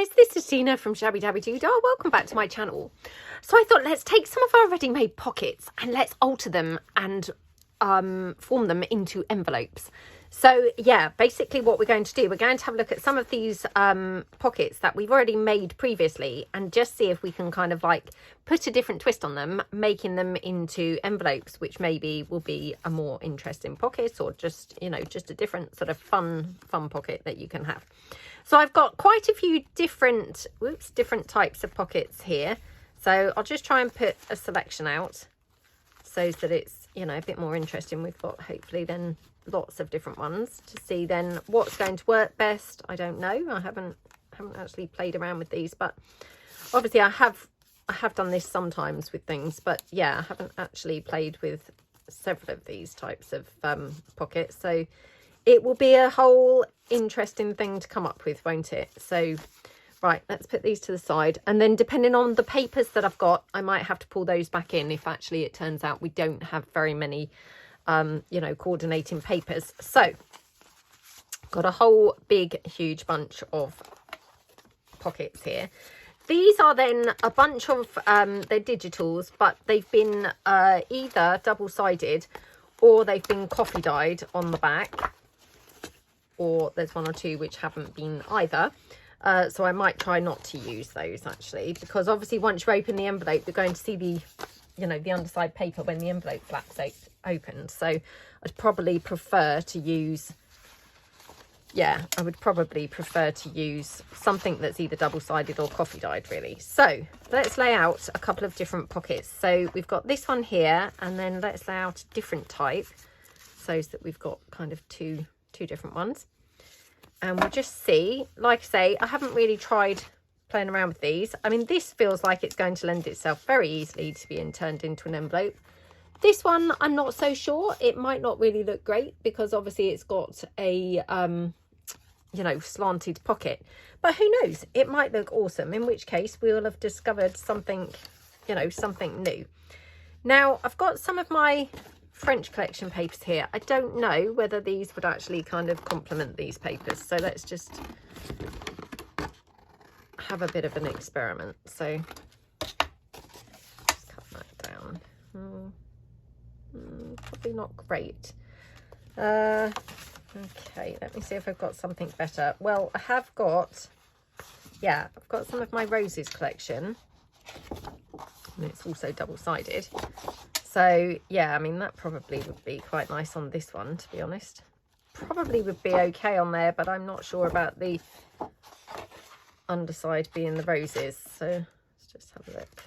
guys, this is Tina from Shabbydabbydoodah. Welcome back to my channel. So I thought let's take some of our ready-made pockets and let's alter them and form them into envelopes. So yeah, basically what we're going to do, we're going to have a look at some of these pockets that we've already made previously and just see if we can kind of like put a different twist on them, making them into envelopes, which maybe will be a more interesting pocket, or just, you know, just a different sort of fun pocket that you can have. So I've got quite a few different types of pockets here. So I'll just try and put a selection out so that it's, you know, a bit more interesting. We've got hopefully then lots of different ones to see then what's going to work best. I don't know. I haven't actually played around with these, but obviously I have done this sometimes with things, but yeah, I haven't actually played with several of these types of pockets. So it will be a whole interesting thing to come up with, won't it? So right, let's put these to the side, and then depending on the papers that I've got, I might have to pull those back in if actually it turns out we don't have very many you know, coordinating papers. So got a whole big huge bunch of pockets here. These are then a bunch of they're digitals, but they've been either double-sided or they've been coffee dyed on the back, or there's one or two which haven't been either. So I might try not to use those actually, because obviously once you open the envelope, you're going to see the, you know, the underside paper when the envelope flaps open. So I'd probably prefer to use, yeah, I would probably prefer to use something that's either double-sided or coffee dyed really. So let's lay out a couple of different pockets. So we've got this one here, and then let's lay out a different type so that we've got kind of two different ones. And we'll just see, like I say, I haven't really tried playing around with these. I mean, this feels like it's going to lend itself very easily to being turned into an envelope. This one, I'm not so sure. It might not really look great because obviously it's got a, you know, slanted pocket. But who knows? It might look awesome, in which case we will have discovered something, you know, something new. Now, I've got some of my French collection papers here. I don't know whether these would actually kind of complement these papers. So let's just have a bit of an experiment. So just cut that down. Probably not great. Okay, let me see if I've got something better. Well, I have got, yeah, I've got some of my roses collection, and it's also double-sided. So yeah, I mean, that probably would be quite nice on this one, to be honest. Probably would be okay on there, but I'm not sure about the underside being the roses. So let's just have a look.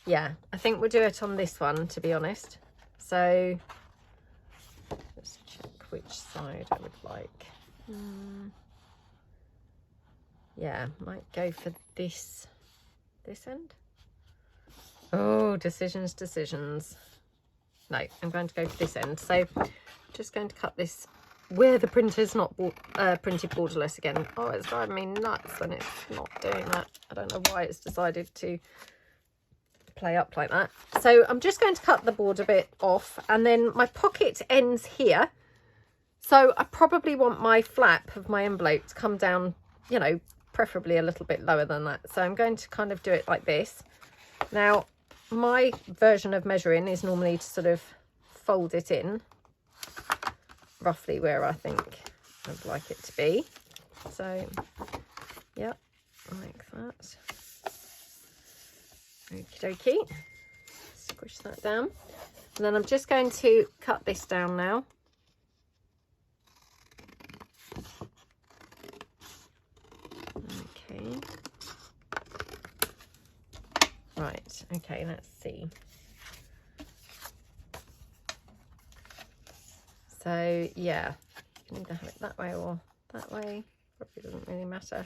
Yeah, I think we'll do it on this one, to be honest. So let's check which side I would like. Yeah, might go for this end. Oh, decisions. No, I'm going to go for this end. So I'm just going to cut this where the printer's not printed borderless again. Oh, it's driving me nuts when it's not doing that. I don't know why it's decided to play up like that. So I'm just going to cut the border bit off, and then my pocket ends here. So I probably want my flap of my envelope to come down, you know, preferably a little bit lower than that. So I'm going to kind of do it like this. Now, my version of measuring is normally to sort of fold it in roughly where I think I'd like it to be. So, yeah, like that. Okie dokie. Squish that down. And then I'm just going to cut this down now. Okay. Right, okay, let's see. So, yeah, you can either have it that way or that way. Probably doesn't really matter.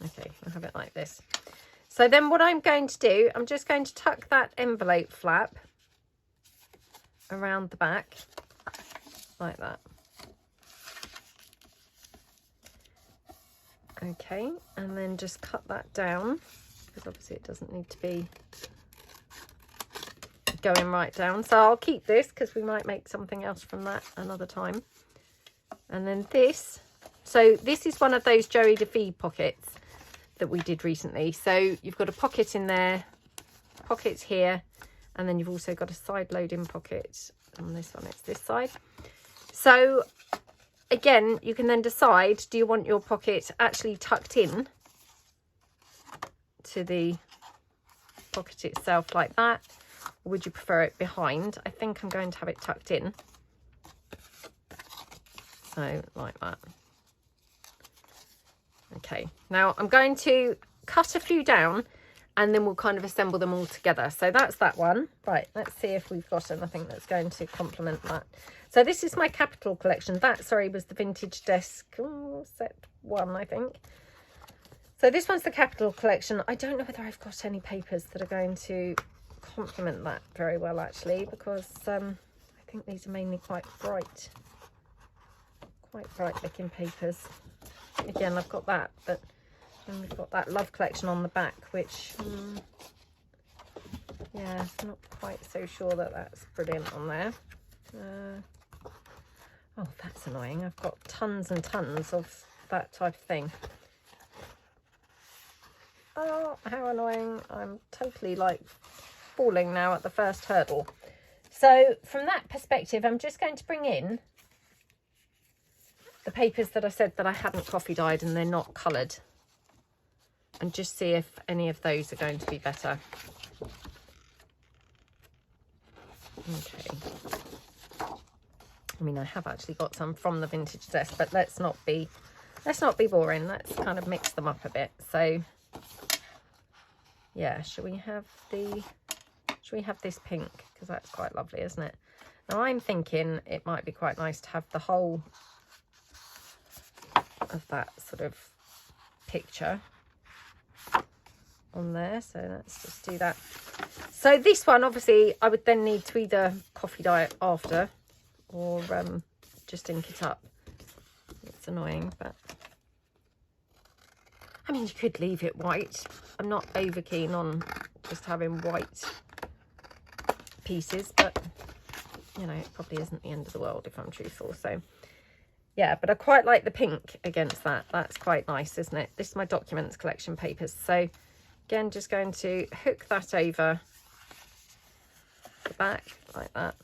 Okay, I'll have it like this. So then what I'm going to do, I'm just going to tuck that envelope flap around the back, like that. Okay, and then just cut that down, because obviously it doesn't need to be going right down. So I'll keep this because we might make something else from that another time. And then this So this is one of those Joey DeFee pockets that we did recently. So you've got a pocket in there, pockets here, and then you've also got a side loading pocket on this one. It's this side. So again, you can then decide, do you want your pocket actually tucked in to the pocket itself like that, or would you prefer it behind? I think I'm going to have it tucked in. So like that. Okay, now I'm going to cut a few down and then we'll kind of assemble them all together. So that's that one. Right, let's see if we've got anything that's going to complement that. So this is my Capital collection. That, sorry, was the Vintage Desk set 1, I think. So this one's the Capital collection. I don't know whether I've got any papers that are going to complement that very well, actually, because I think these are mainly quite bright looking papers. Again, I've got that, but then we've got that Love collection on the back, which yeah, not quite so sure that that's brilliant on there. Oh, that's annoying. I've got tons and tons of that type of thing. Oh, how annoying. I'm totally like falling now at the first hurdle. So from that perspective, I'm just going to bring in the papers that I said that I hadn't coffee dyed and they're not coloured, and just see if any of those are going to be better. Okay. I mean, I have actually got some from the Vintage Desk, but let's not be boring. Let's kind of mix them up a bit. So yeah, should we have this pink, because that's quite lovely, isn't it? Now I'm thinking it might be quite nice to have the whole of that sort of picture on there, so let's just do that. So this one, obviously I would then need to either coffee dye it after or just ink it up. It's annoying, but I mean, you could leave it white. I'm not over keen on just having white pieces, but you know, it probably isn't the end of the world if I'm truthful. So yeah, but I quite like the pink against that. That's quite nice, isn't it? This is my Documents collection papers. So again, just going to hook that over the back like that.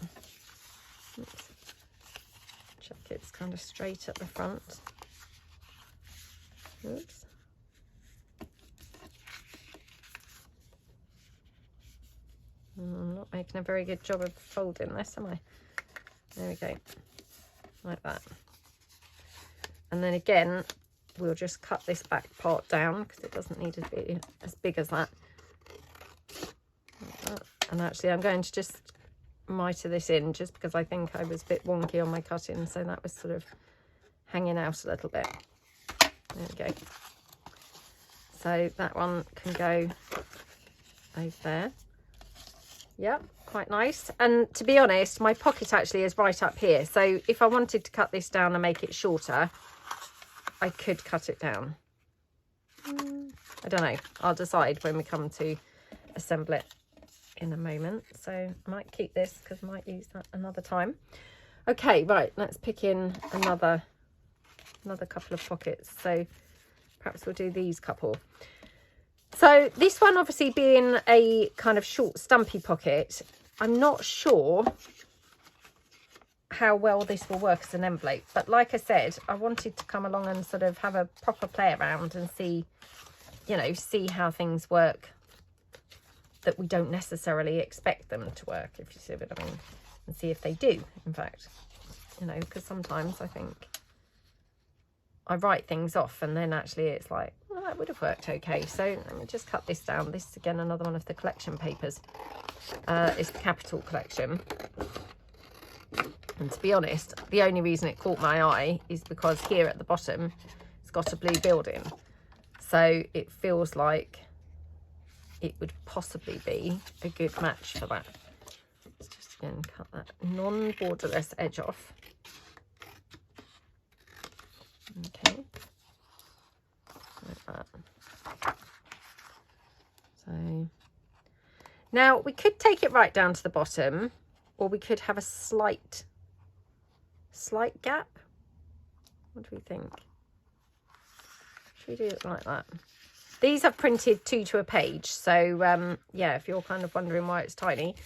Oops. Check it's kind of straight at the front. Oops. I'm not making a very good job of folding this, am I? There we go. Like that. And then again, we'll just cut this back part down because it doesn't need to be as big as that. Like that. And actually, I'm going to just mitre this in just because I think I was a bit wonky on my cutting, so that was sort of hanging out a little bit. There we go. So that one can go over there. Yep, quite nice. And to be honest, my pocket actually is right up here. So if I wanted to cut this down and make it shorter, I could cut it down. I don't know. I'll decide when we come to assemble it in a moment. So I might keep this because I might use that another time. Okay, right. Let's pick in another couple of pockets. So perhaps we'll do these couple. So this one obviously being a kind of short stumpy pocket, I'm not sure how well this will work as an envelope, but like I said, I wanted to come along and sort of have a proper play around and see, you know, see how things work that we don't necessarily expect them to work, if you see what I mean, and see if they do, in fact, you know, because sometimes I think I write things off and then actually it's like, well, that would have worked okay. So let me just cut this down. This is again another one of the collection papers. It's the Capital collection. And to be honest, the only reason it caught my eye is because here at the bottom it's got a blue building, so it feels like it would possibly be a good match for that. Let's just again cut that non-borderless edge off. Okay, like that. So now we could take it right down to the bottom, or we could have a slight gap. What do we think? Should we do it like that? These I've printed 2 to a page. So, yeah, if you're kind of wondering why it's tiny,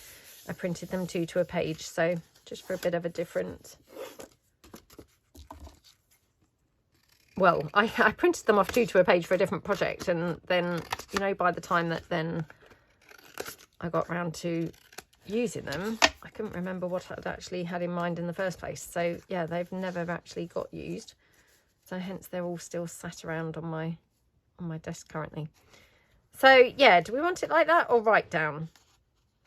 I printed them 2 to a page. So just for a bit of a different... Well, I printed them off 2 to a page for a different project. And then, you know, by the time that then I got round to using them, I couldn't remember what I'd actually had in mind in the first place. So, yeah, they've never actually got used. So hence they're all still sat around on my desk currently. So yeah, do we want it like that or right down?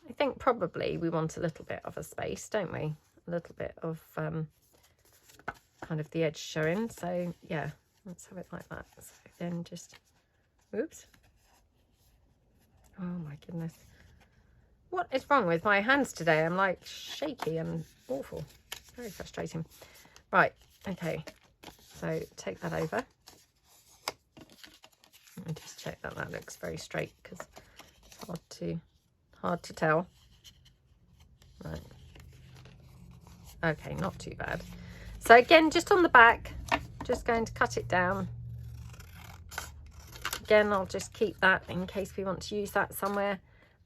I think probably we want a little bit of a space, don't we? A little bit of kind of the edge showing. So yeah, let's have it like that. So then just, oops. Oh my goodness. What is wrong with my hands today? I'm like shaky and awful. Very frustrating. Right, okay. So take that over. Let me just check that that looks very straight because it's hard to tell. Right. Okay, not too bad. So again, just on the back, just going to cut it down. Again, I'll just keep that in case we want to use that somewhere.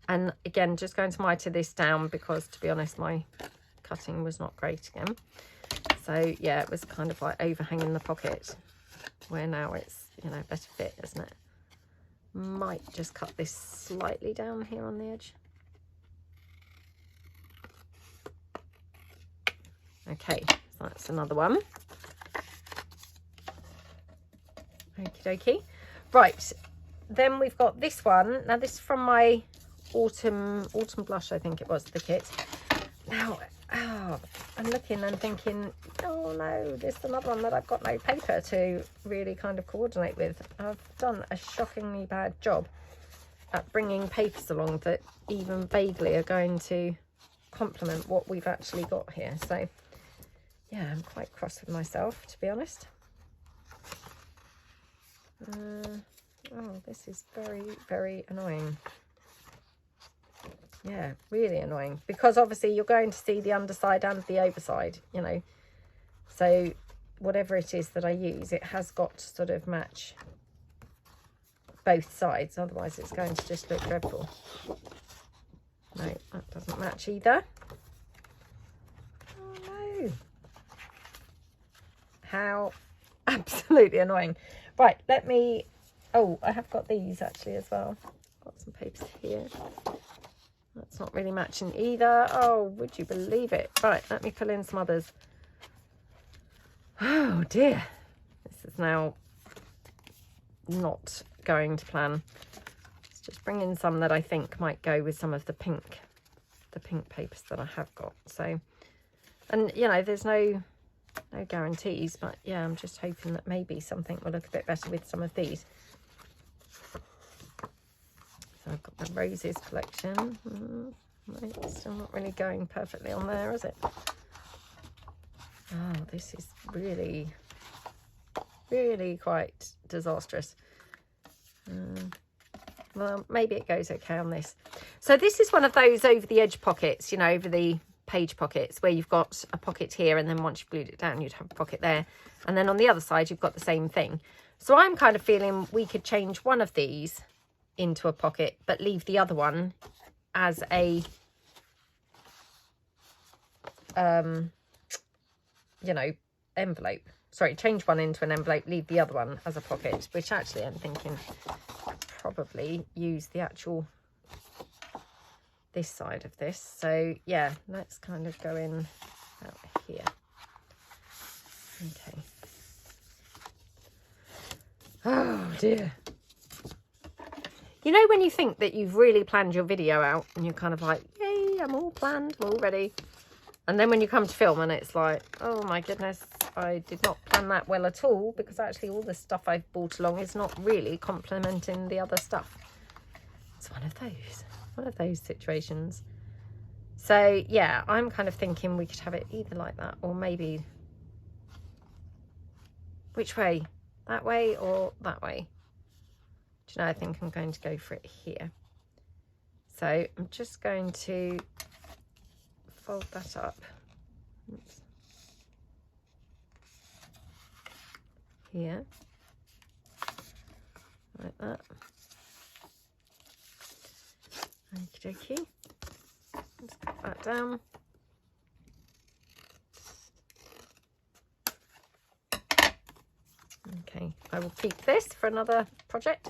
And again, just going to mitre this down because, to be honest, my cutting was not great again. So yeah, it was kind of like overhanging the pocket, where now it's, you know, better fit, isn't it? Might just cut this slightly down here on the edge. Okay, so that's another one. Okie dokie. Right, then we've got this one. Now this is from my autumn blush, I think it was, the kit. Now, oh, I'm looking and thinking, oh no, this is another one that I've got no paper to really kind of coordinate with. I've done a shockingly bad job at bringing papers along that even vaguely are going to complement what we've actually got here. So yeah, I'm quite cross with myself, to be honest. Oh, this is very, very annoying. Yeah, really annoying, because obviously you're going to see the underside and the overside, you know. So whatever it is that I use, it has got to sort of match both sides, otherwise it's going to just look dreadful. No, that doesn't match either. Oh no. How absolutely annoying. Right, let me, oh, I have got these actually as well. Got some papers here. That's not really matching either. Oh, would you believe it? Right, let me pull in some others. Oh dear. This is now not going to plan. Let's just bring in some that I think might go with some of the pink papers that I have got. So, and you know, there's no guarantees, but yeah, I'm just hoping that maybe something will look a bit better with some of these. So I've got the roses collection. It's still not really going perfectly on there, is it? Oh, this is really, really quite disastrous. Well, maybe it goes okay on this. So this is one of those over the edge pockets, you know, over the page pockets, where you've got a pocket here, and then once you've glued it down, you'd have a pocket there. And then on the other side, you've got the same thing. So I'm kind of feeling we could change one of these into a pocket, but leave the other one as a you know, envelope. Sorry, change one into an envelope, leave the other one as a pocket, which actually I'm thinking probably use the actual this side of this. So yeah, let's kind of go in out here. Okay. Oh dear. You know when you think that you've really planned your video out and you're kind of like, yay, I'm all planned, I'm all ready. And then when you come to film and it's like, oh my goodness, I did not plan that well at all, because actually all the stuff I've brought along is not really complementing the other stuff. It's one of those situations. So yeah, I'm kind of thinking we could have it either like that, or maybe, which way? That way or that way? Do you know, I think I'm going to go for it here. So I'm just going to fold that up. Oops. Here. like that. Okie dokie. Let's put that down. Okay, I will keep this for another project.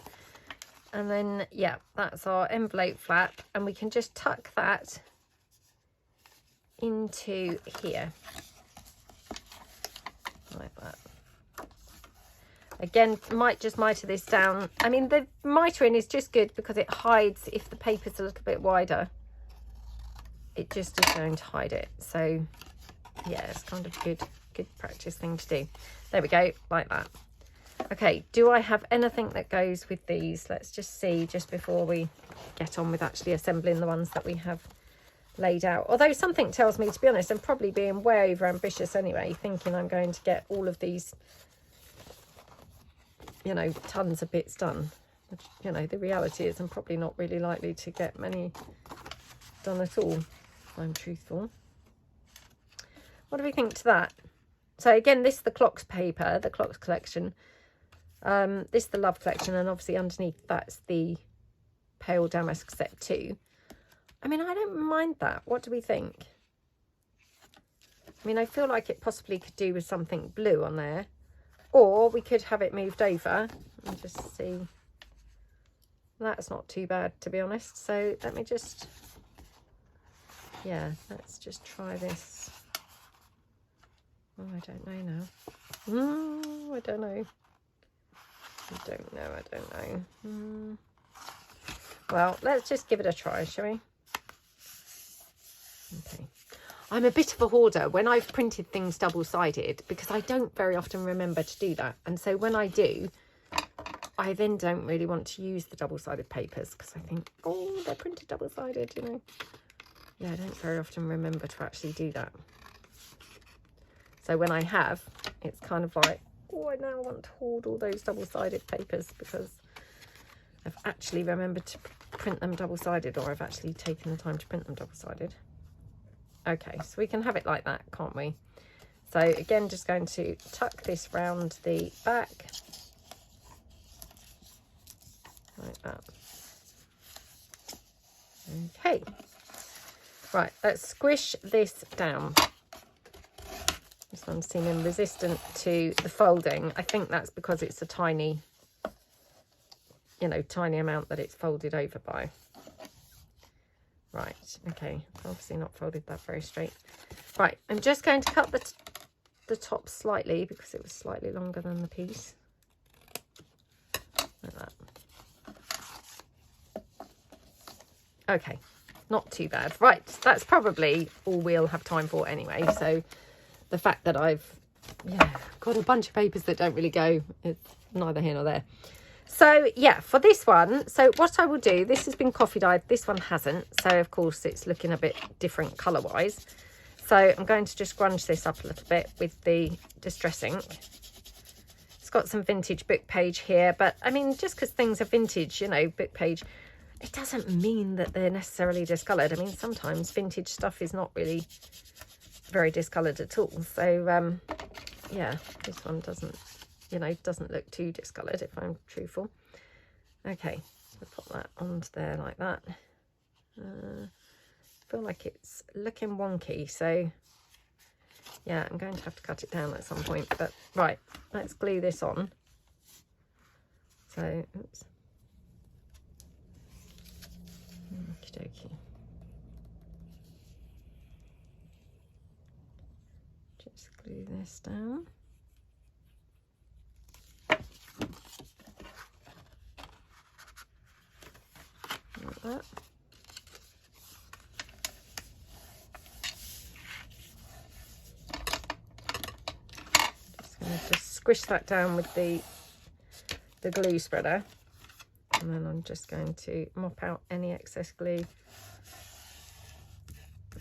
And then, yeah, that's our envelope flap. And we can just tuck that into here. Like that. Again, might just mitre this down. I mean, the mitering is just good because it hides if the paper's a little bit wider. It just is going to hide it. So, yeah, it's kind of good practice thing to do. There we go, like that. Okay, do I have anything that goes with these? Let's just see just before we get on with actually assembling the ones that we have laid out. Although something tells me, to be honest, I'm probably being way over ambitious anyway, thinking I'm going to get all of these, you know, tons of bits done. You know, the reality is I'm probably not really likely to get many done at all, if I'm truthful. What do we think to that? So again, this is the clocks paper, the clocks collection. This is the love collection, and obviously underneath that's the pale damask set 2. I mean, I don't mind that. What do we think? I mean, I feel like it possibly could do with something blue on there, or we could have it moved over and just see. That's not too bad, to be honest. So let me just, yeah, let's just try this. Oh, I don't know now. I don't know. I don't know. Well, let's just give it a try, shall we? Okay. I'm a bit of a hoarder when I've printed things double-sided, because I don't very often remember to do that. And so when I do, I then don't really want to use the double-sided papers because I think, oh, they're printed double-sided, you know. Yeah, I don't very often remember to actually do that. So when I have, it's kind of like, oh, I now want to hoard all those double-sided papers because I've actually remembered to print them double-sided, or I've actually taken the time to print them double-sided. Okay, so we can have it like that, can't we? So again, just going to tuck this round the back. Like that. Okay. Right, let's squish this down. This one's seeming resistant to the folding. I think that's because it's a tiny, you know, tiny amount that it's folded over by. Right, okay, obviously not folded that very straight. Right, I'm just going to cut the top slightly because it was slightly longer than the piece. Like that. Okay, not too bad. Right, that's probably all we'll have time for anyway. So the fact that I've got a bunch of papers that don't really go, it's neither here nor there. So yeah, for this one, so what I will do, this has been coffee dyed, this one hasn't, so of course it's looking a bit different colour wise. So I'm going to just grunge this up a little bit with the Distress ink. It's got some vintage book page here, but I mean, just because things are vintage, you know, book page, it doesn't mean that they're necessarily discoloured. I mean, sometimes vintage stuff is not really very discoloured at all. So yeah, this one doesn't, you know, doesn't look too discoloured if I'm truthful. Okay, so put that onto there like that. I feel like it's looking wonky, so yeah, I'm going to have to cut it down at some point. But right, let's glue this on. So, oops. Okie dokie. Just glue this down. Like that. Just going to just squish that down with the glue spreader, and then I'm just going to mop out any excess glue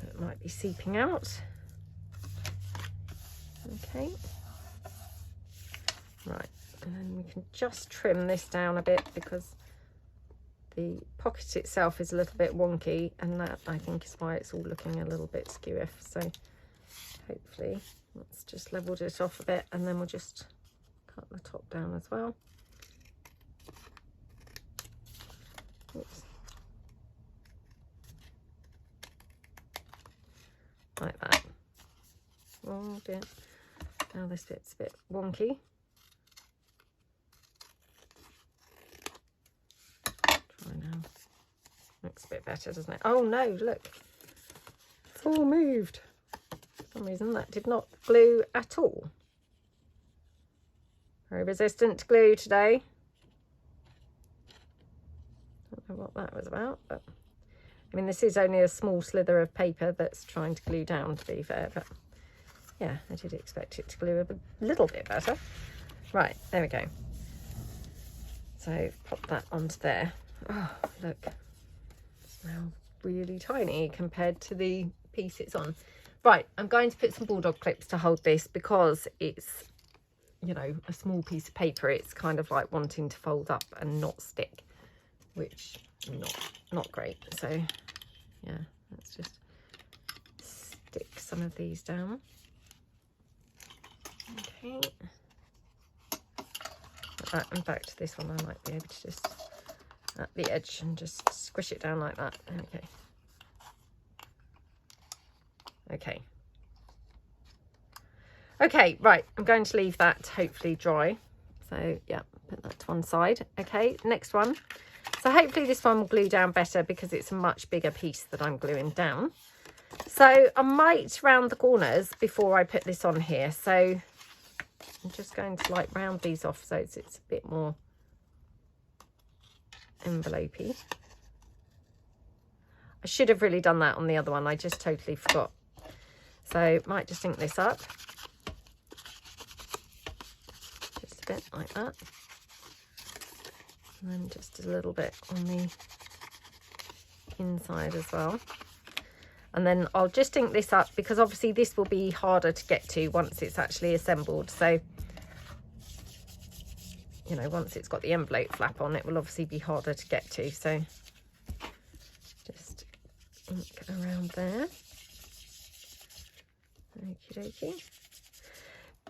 that might be seeping out. Okay, right, and then we can just trim this down a bit because the pocket itself is a little bit wonky, and that I think is why it's all looking a little bit skew-iff. So hopefully let's just level it off a bit, and then we'll just cut the top down as well. Oops. Like that. Oh dear. Now this bit's a bit wonky. Try now. Looks a bit better, doesn't it? Oh no, look. It's all moved. For some reason that did not glue at all. Very resistant to glue today. Don't know what that was about, but I mean, this is only a small slither of paper that's trying to glue down, to be fair, but yeah, I did expect it to glue a little bit better. Right, there we go. So pop that onto there. Oh, look, it's now really tiny compared to the piece it's on. Right, I'm going to put some bulldog clips to hold this because it's, you know, a small piece of paper. It's kind of like wanting to fold up and not stick, which not great. So yeah, let's just stick some of these down. Okay. Like that. In fact, this one I might be able to just at the edge and just squish it down like that. There we go. Okay. Okay, right, I'm going to leave that to hopefully dry. So yeah, put that to one side. Okay, next one. So hopefully this one will glue down better because it's a much bigger piece that I'm gluing down. So I might round the corners before I put this on here. So I'm just going to like round these off so it's a bit more envelope-y. I should have really done that on the other one. I just totally forgot. So might just ink this up. Just a bit like that. And then just a little bit on the inside as well. And then I'll just ink this up because obviously this will be harder to get to once it's actually assembled. So, you know, once it's got the envelope flap on, it will obviously be harder to get to. So just ink around there. Okie dokie.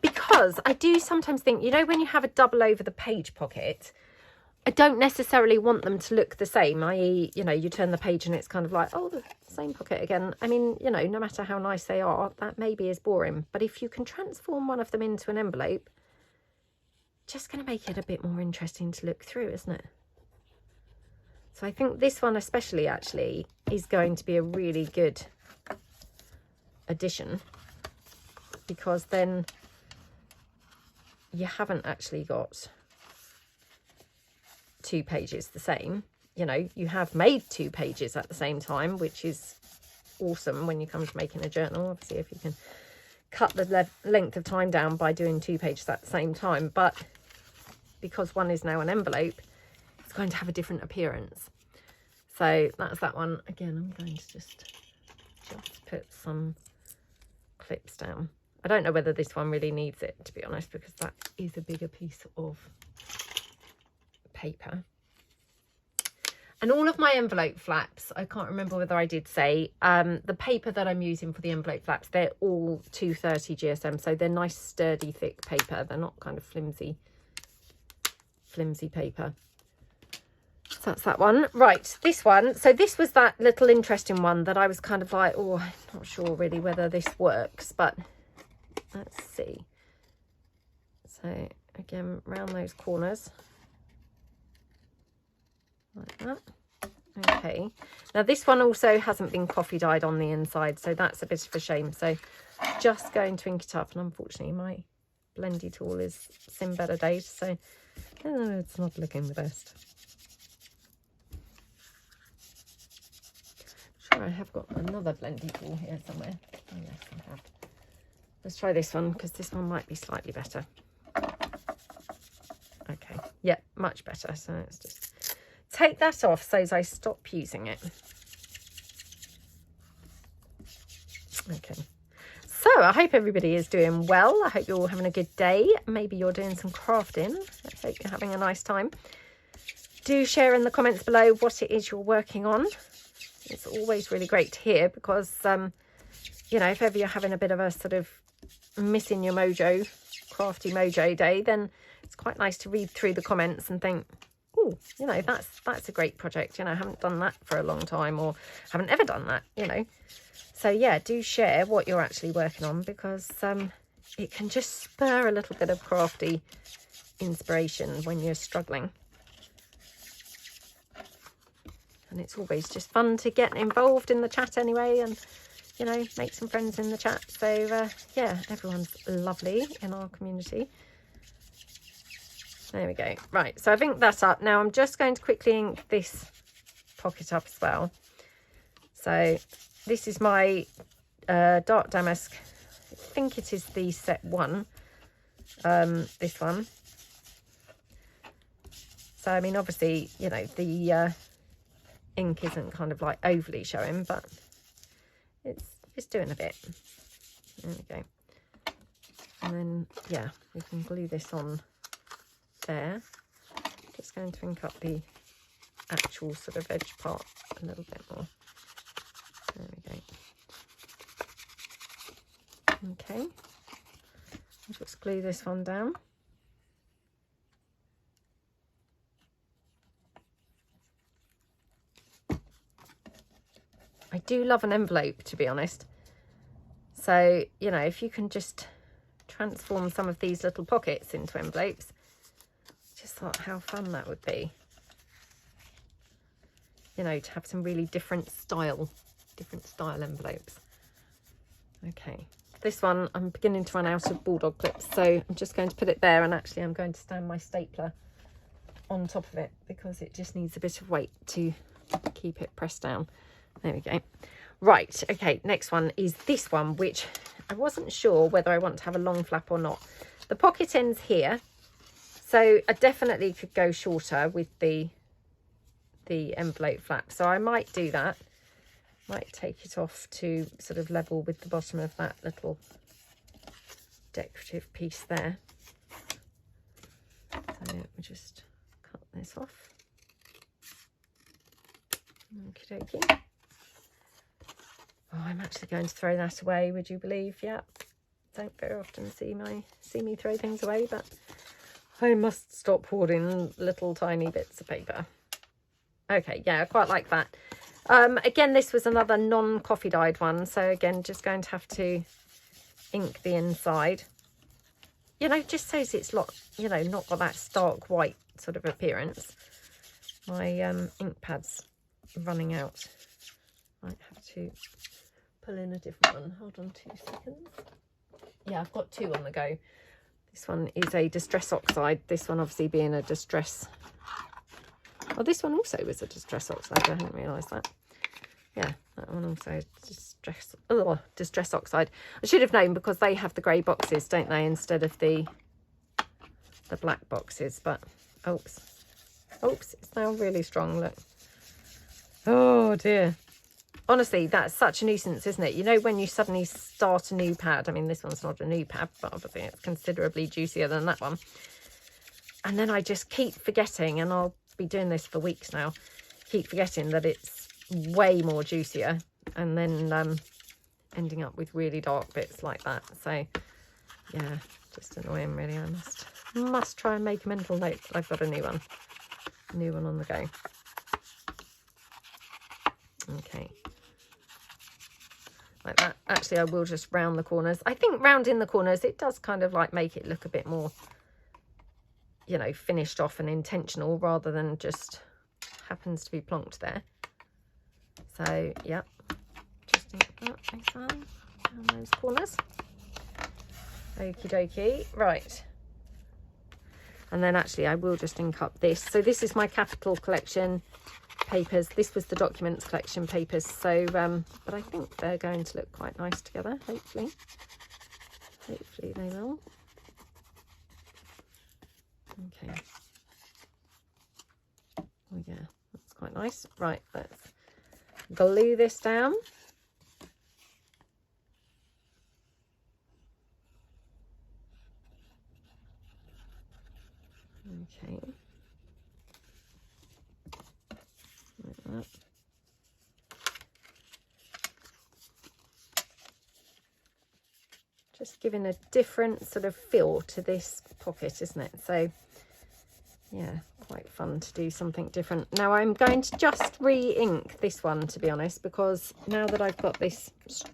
Because I do sometimes think, you know, when you have a double over the page pocket, I don't necessarily want them to look the same, i.e., you know, you turn the page and it's kind of like, oh, the same pocket again. I mean, you know, no matter how nice they are, that maybe is boring. But if you can transform one of them into an envelope, just going to make it a bit more interesting to look through, isn't it? So I think this one especially actually is going to be a really good addition, because then you haven't actually got two pages the same. You know, you have made two pages at the same time, which is awesome when you come to making a journal. Obviously, if you can cut the length of time down by doing two pages at the same time, but because one is now an envelope, it's going to have a different appearance. So that's that one. Again, I'm going to just put some clips down. I don't know whether this one really needs it, to be honest, because that is a bigger piece of paper. And all of my envelope flaps, I can't remember whether I did say, the paper that I'm using for the envelope flaps, they're all 230 GSM, so they're nice, sturdy, thick paper. They're not kind of flimsy paper. So that's that one. Right, this one. So this was that little interesting one that I was kind of like, oh, I'm not sure really whether this works, but let's see. So again, round those corners. Like that. Okay, now this one also hasn't been coffee dyed on the inside, so that's a bit of a shame. So just going to ink it up, and unfortunately my blendy tool is seen better days, so it's not looking the best. I'm sure I have got another blendy tool here somewhere. Oh yes, I have. Let's try this one because this one might be slightly better. Okay, yeah, much better. So let's just take that off so as I stop using it. Okay, so I hope everybody is doing well. I hope you're all having a good day. Maybe you're doing some crafting. I hope you're having a nice time. Do share in the comments below what it is you're working on. It's always really great to hear because, you know, if ever you're having a bit of a sort of missing your mojo, crafty mojo day, then it's quite nice to read through the comments and think, oh, you know, that's a great project. You know, I haven't done that for a long time, or haven't ever done that, you know. So yeah, do share what you're actually working on, because it can just spur a little bit of crafty inspiration when you're struggling. And it's always just fun to get involved in the chat anyway, and, you know, make some friends in the chat. So yeah, everyone's lovely in our community. There we go. Right, so I think that's up. Now I'm just going to quickly ink this pocket up as well. So this is my dark damask. I think it is the set 1. This one. So I mean, obviously, you know, the ink isn't kind of like overly showing, but it's doing a bit. There we go. And then yeah, we can glue this on there. Just going to ink up the actual sort of edge part a little bit more. There we go. Okay, I'll just glue this one down. I do love an envelope, to be honest. So, you know, if you can just transform some of these little pockets into envelopes, just thought how fun that would be. You know, to have some really different style envelopes. Okay, this one I'm beginning to run out of bulldog clips, so I'm just going to put it there, and actually I'm going to stand my stapler on top of it because it just needs a bit of weight to keep it pressed down. There we go. Right, okay, next one is this one, which I wasn't sure whether I want to have a long flap or not. The pocket ends here, so I definitely could go shorter with the envelope flap, so I might do that. Might take it off to sort of level with the bottom of that little decorative piece there. So yeah, we just cut this off. Okie dokie. Oh, I'm actually going to throw that away, would you believe? Yeah, don't very often see me throw things away, but I must stop hoarding little tiny bits of paper. Okay, yeah, I quite like that. Again, this was another non-coffee dyed one, so again, just going to have to ink the inside. You know, just so it's not, you know, not got that stark white sort of appearance. My ink pad's running out. Might have to pull in a different one. Hold on 2 seconds. Yeah, I've got 2 on the go. This one is a distress oxide. This one obviously being a distress. Oh, this one also was a distress oxide. I hadn't realised that. Yeah, that one also distress oxide. I should have known because they have the grey boxes, don't they, instead of the black boxes. But oops, it's now really strong. Look. Oh dear. Honestly, that's such a nuisance, isn't it? You know, when you suddenly start a new pad. I mean, this one's not a new pad, but obviously it's considerably juicier than that one. And then I just keep forgetting, and I'll be doing this for weeks now, keep forgetting that it's way more juicier, and then ending up with really dark bits like that. So yeah, just annoying really. I must try and make a mental note that I've got a new one on the go. Okay, like that. Actually, I will just round the corners. I think rounding the corners, it does kind of like make it look a bit more, you know, finished off and intentional, rather than just happens to be plonked there. So yeah, just ink that down those corners. Okie dokie. Right, and then actually I will just ink up this. So this is my Capital collection papers. This was the Documents collection papers. So but I think they're going to look quite nice together. Hopefully they will. Okay. Oh yeah, that's quite nice. Right, let's glue this down. Okay. Like that. Just giving a different sort of feel to this pocket, isn't it? So yeah, quite fun to do something different. Now I'm going to just re-ink this one, to be honest, because now that I've got this,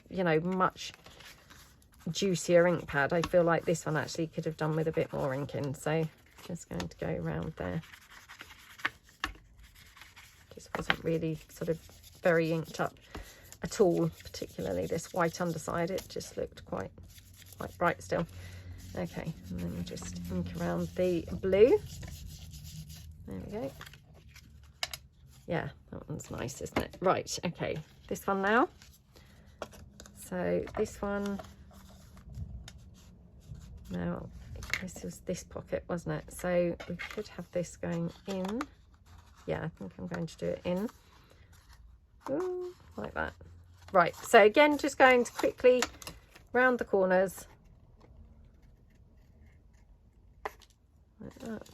you know, much juicier ink pad, I feel like this one actually could have done with a bit more inking. So just going to go around there. Just wasn't really sort of very inked up at all, particularly this white underside. It just looked quite bright still. Okay, and then we'll just ink around the blue. There we go. Yeah, that one's nice, isn't it? Right, okay, this one now. So this one, now this was this pocket, wasn't it? So we could have this going in. Yeah, I think I'm going to do it in. Ooh, like that. Right, so again, just going to quickly round the corners. Like that.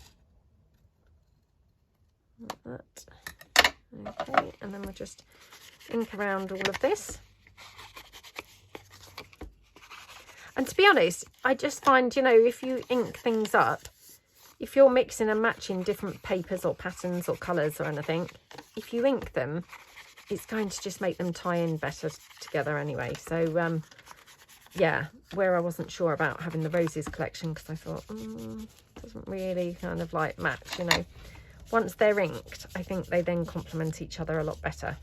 Like that. Okay, and then we'll just ink around all of this. And to be honest, I just find, you know, if you ink things up, if you're mixing and matching different papers or patterns or colours or anything, if you ink them, it's going to just make them tie in better together anyway. So yeah, where I wasn't sure about having the roses collection, because I thought doesn't really kind of like match, you know. Once they're inked, I think they then complement each other a lot better.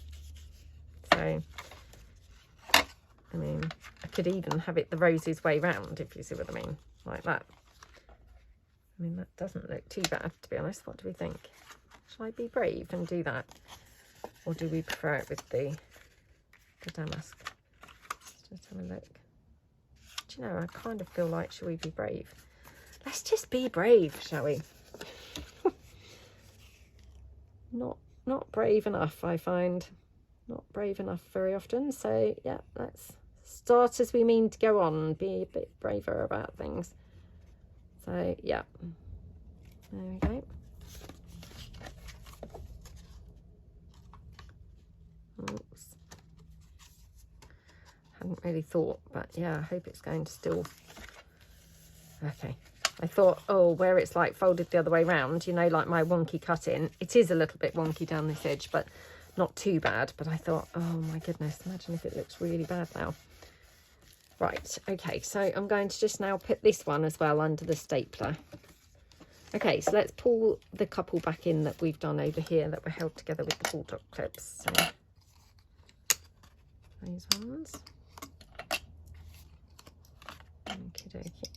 So I mean, I could even have it the roses way round, if you see what I mean, like that. I mean, that doesn't look too bad, to be honest. What do we think? Shall I be brave and do that? Or do we prefer it with the damask? Let's just have a look. Do you know, I kind of feel like, shall we be brave? Let's just be brave, shall we? Not brave enough, I find. Not brave enough very often. So, yeah, let's start as we mean to go on. Be a bit braver about things. So, yeah. There we go. Oops. Hadn't really thought, but yeah, I hope it's going to still. Okay. I thought, oh, where it's like folded the other way round, you know, like my wonky cutting, it is a little bit wonky down this edge, but not too bad. But I thought, oh my goodness, imagine if it looks really bad now. Right, okay, so I'm going to just now put this one as well under the stapler. Okay, so let's pull the couple back in that we've done over here that were held together with the bulldog clips. So these ones. Okie dokie.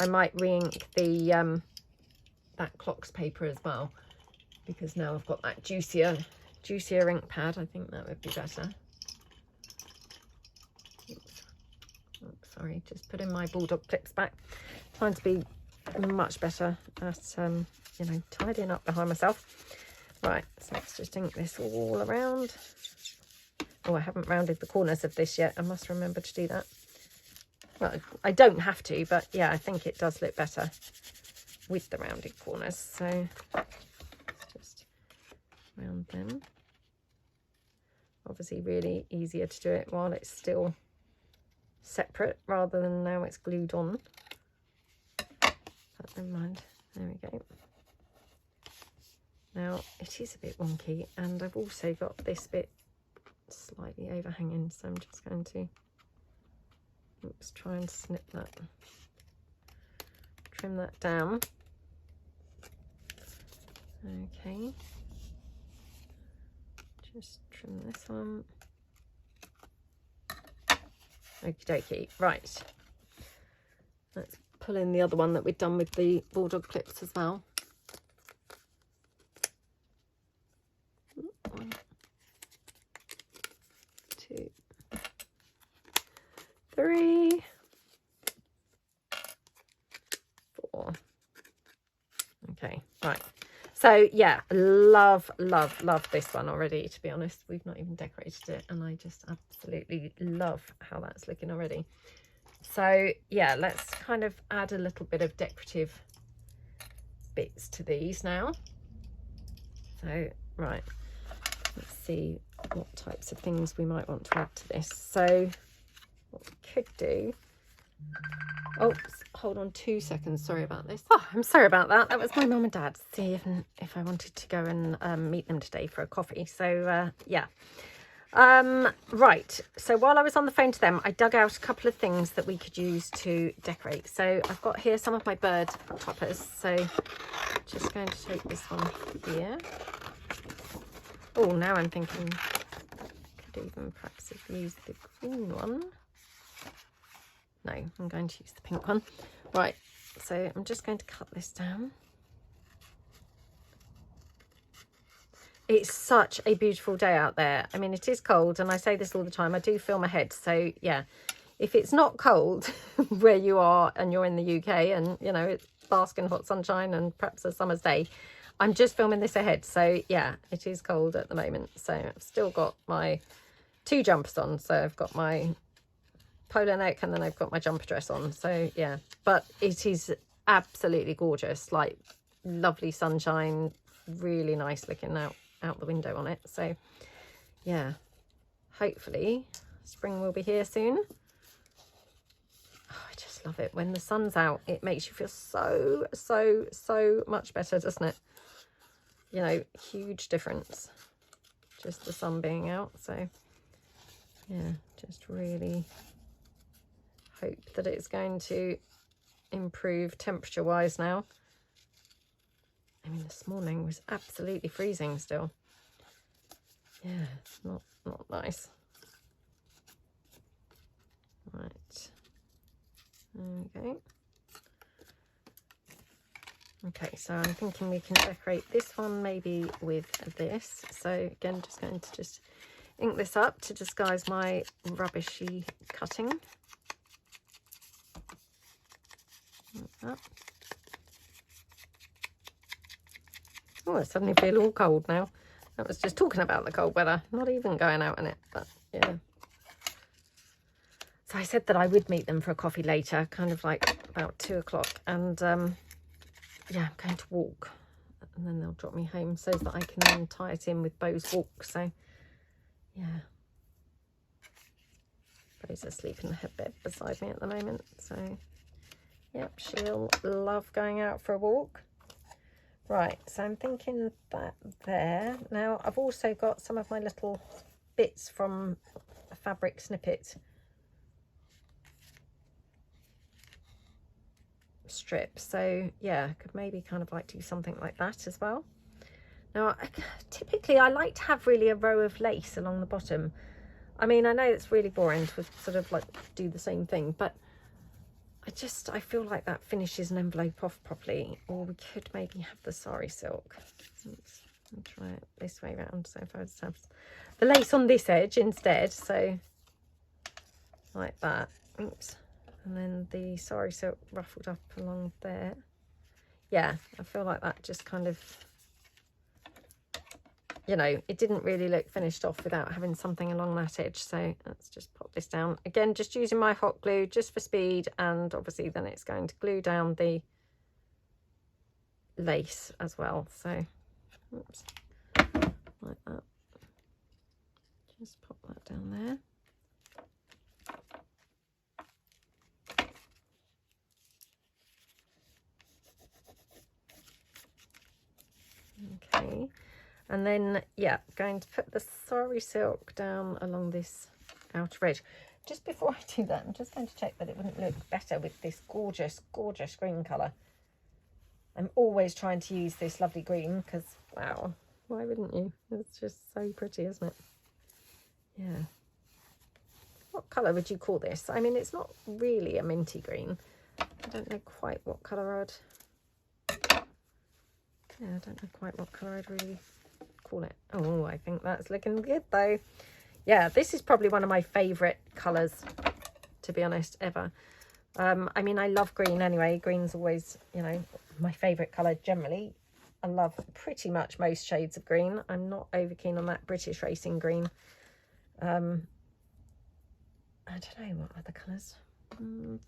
I might re-ink the that clocks paper as well, because now I've got that juicier ink pad. I think that would be better. Oops. Oops, sorry, just putting my bulldog clips back. Trying to be much better at you know, tidying up behind myself. Right, so let's just ink this all around. Oh, I haven't rounded the corners of this yet. I must remember to do that. Well, I don't have to, but yeah, I think it does look better with the rounded corners. So just round them. Obviously really easier to do it while it's still separate rather than now it's glued on. But never mind. There we go. Now it is a bit wonky, and I've also got this bit slightly overhanging, so I'm just going to try and snip that, trim that down. Okay, just trim this one. Okie dokie. Right, let's pull in the other one that we've done with the bulldog clips as well. 1, 2, 3, 4. Okay, right. So yeah, love this one already, to be honest. We've not even decorated it, and I just absolutely love how that's looking already. So yeah, let's kind of add a little bit of decorative bits to these now. So right, let's see what types of things we might want to add to this. So what we could do Oh, hold on 2 seconds. Sorry about this. Oh, I'm sorry about that. That was my mum and dad. See if I wanted to go and meet them today for a coffee. So, yeah. Right. So while I was on the phone to them, I dug out a couple of things that we could use to decorate. So I've got here some of my bird toppers. So just going to take this one here. Oh, now I'm thinking could even perhaps have used the green one. No, I'm going to use the pink one. Right, so I'm just going to cut this down. It's such a beautiful day out there. I mean, it is cold, and I say this all the time. I do film ahead, so yeah. If it's not cold where you are and you're in the UK and, you know, it's basking hot sunshine and perhaps a summer's day, I'm just filming this ahead. So, yeah, it is cold at the moment. So I've still got my 2 jumpers on. So I've got my polo neck and then I've got my jumper dress on. So, yeah, but it is absolutely gorgeous. Like, lovely sunshine, really nice looking out the window on it. So, yeah, hopefully spring will be here soon. Oh, I just love it. When the sun's out, it makes you feel so much better, doesn't it? You know, huge difference. Just the sun being out. So, yeah, just really hope that it's going to improve temperature-wise now. I mean, this morning was absolutely freezing still. Yeah, it's not nice. Right. Okay. Okay, so I'm thinking we can decorate this one maybe with this. So again, just going to just ink this up to disguise my rubbishy cutting. Like that. Oh, I suddenly feel all cold now. I was just talking about the cold weather, not even going out in it, but yeah. So I said that I would meet them for a coffee later, kind of like about 2 o'clock. And yeah, I'm going to walk and then they'll drop me home so that I can then tie it in with Bo's walk. So yeah. Bo's asleep in the bed beside me at the moment. So yep, she'll love going out for a walk. Right, so I'm thinking that there. Now, I've also got some of my little bits from a fabric snippet strip. So, yeah, I could maybe kind of like do something like that as well. Now, typically, I like to have really a row of lace along the bottom. I mean, I know it's really boring to sort of like do the same thing, but I feel like that finishes an envelope off properly. Or we could maybe have the sari silk. Let's try it this way around. So if I just have the lace on this edge instead, so like that. Oops. And then the sari silk ruffled up along there. Yeah, I feel like that just kind of, you know, it didn't really look finished off without having something along that edge. So let's just pop this down. Again, just using my hot glue just for speed. And obviously then it's going to glue down the lace as well. So, oops, like that. Just pop that down there. Okay. And then, yeah, going to put the sari silk down along this outer edge. Just before I do that, I'm just going to check that it wouldn't look better with this gorgeous, gorgeous green colour. I'm always trying to use this lovely green because, wow, why wouldn't you? It's just so pretty, isn't it? Yeah. What colour would you call this? I mean, it's not really a minty green. I don't know quite what colour I'd... Yeah, I don't know quite what colour I'd really call it. Oh, I think that's looking good though. Yeah, this is probably one of my favourite colours, to be honest, ever. I mean, I love green anyway. Green's always, you know, my favourite colour generally. I love pretty much most shades of green. I'm not over keen on that British racing green. I don't know what other colours.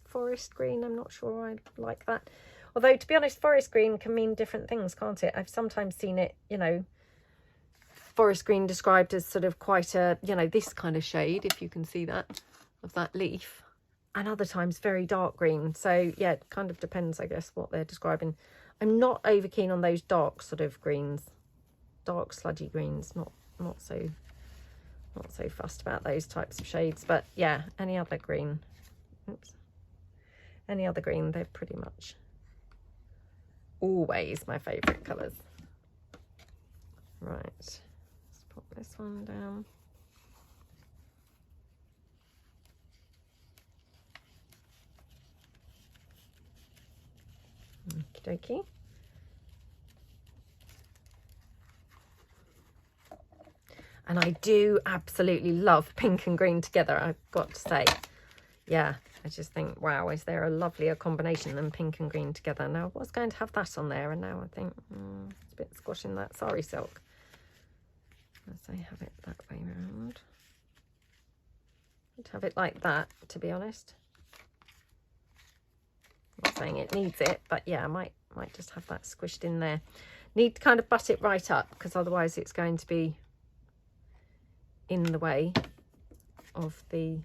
Forest green, I'm not sure I like that. Although, to be honest, forest green can mean different things, can't it? I've sometimes seen it, you know, forest green described as sort of quite a, you know, this kind of shade, if you can see that, of that leaf. and other times very dark green. So yeah, it kind of depends, I guess, what they're describing. I'm not over keen on those dark sort of greens, dark sludgy greens. Not so fussed about those types of shades. But yeah, any other green, any other green, they're pretty much always my favourite colours. Right, let's pop this one down. Okie dokie. And I do absolutely love pink and green together, I've got to say. Yeah, I just think, wow, is there a lovelier combination than pink and green together? Now, I was going to have that on there, and now I think it's a bit squashing that sari silk. As I have it that way round. I'd have it like that, to be honest. Not saying it needs it, but yeah, I might just have that squished in there. Need to kind of butt it right up, because otherwise it's going to be in the way of the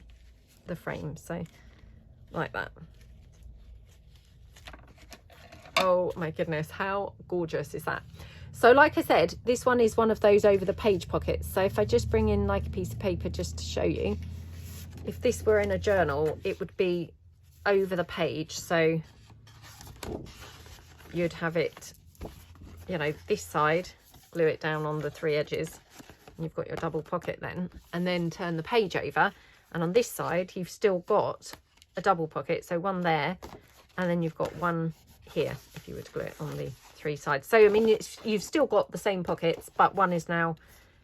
frame. So like that. Oh my goodness, how gorgeous is that? So like I said, this one is one of those over the page pockets. So if I just bring in like a piece of paper just to show you, if this were in a journal, it would be over the page. So you'd have it, you know, this side, glue it down on the 3 edges, and you've got your double pocket then, and then turn the page over, and on this side you've still got a double pocket, so one there, and then you've got one here if you were to glue it on the 3 sides. So I mean, you've still got the same pockets, but one is now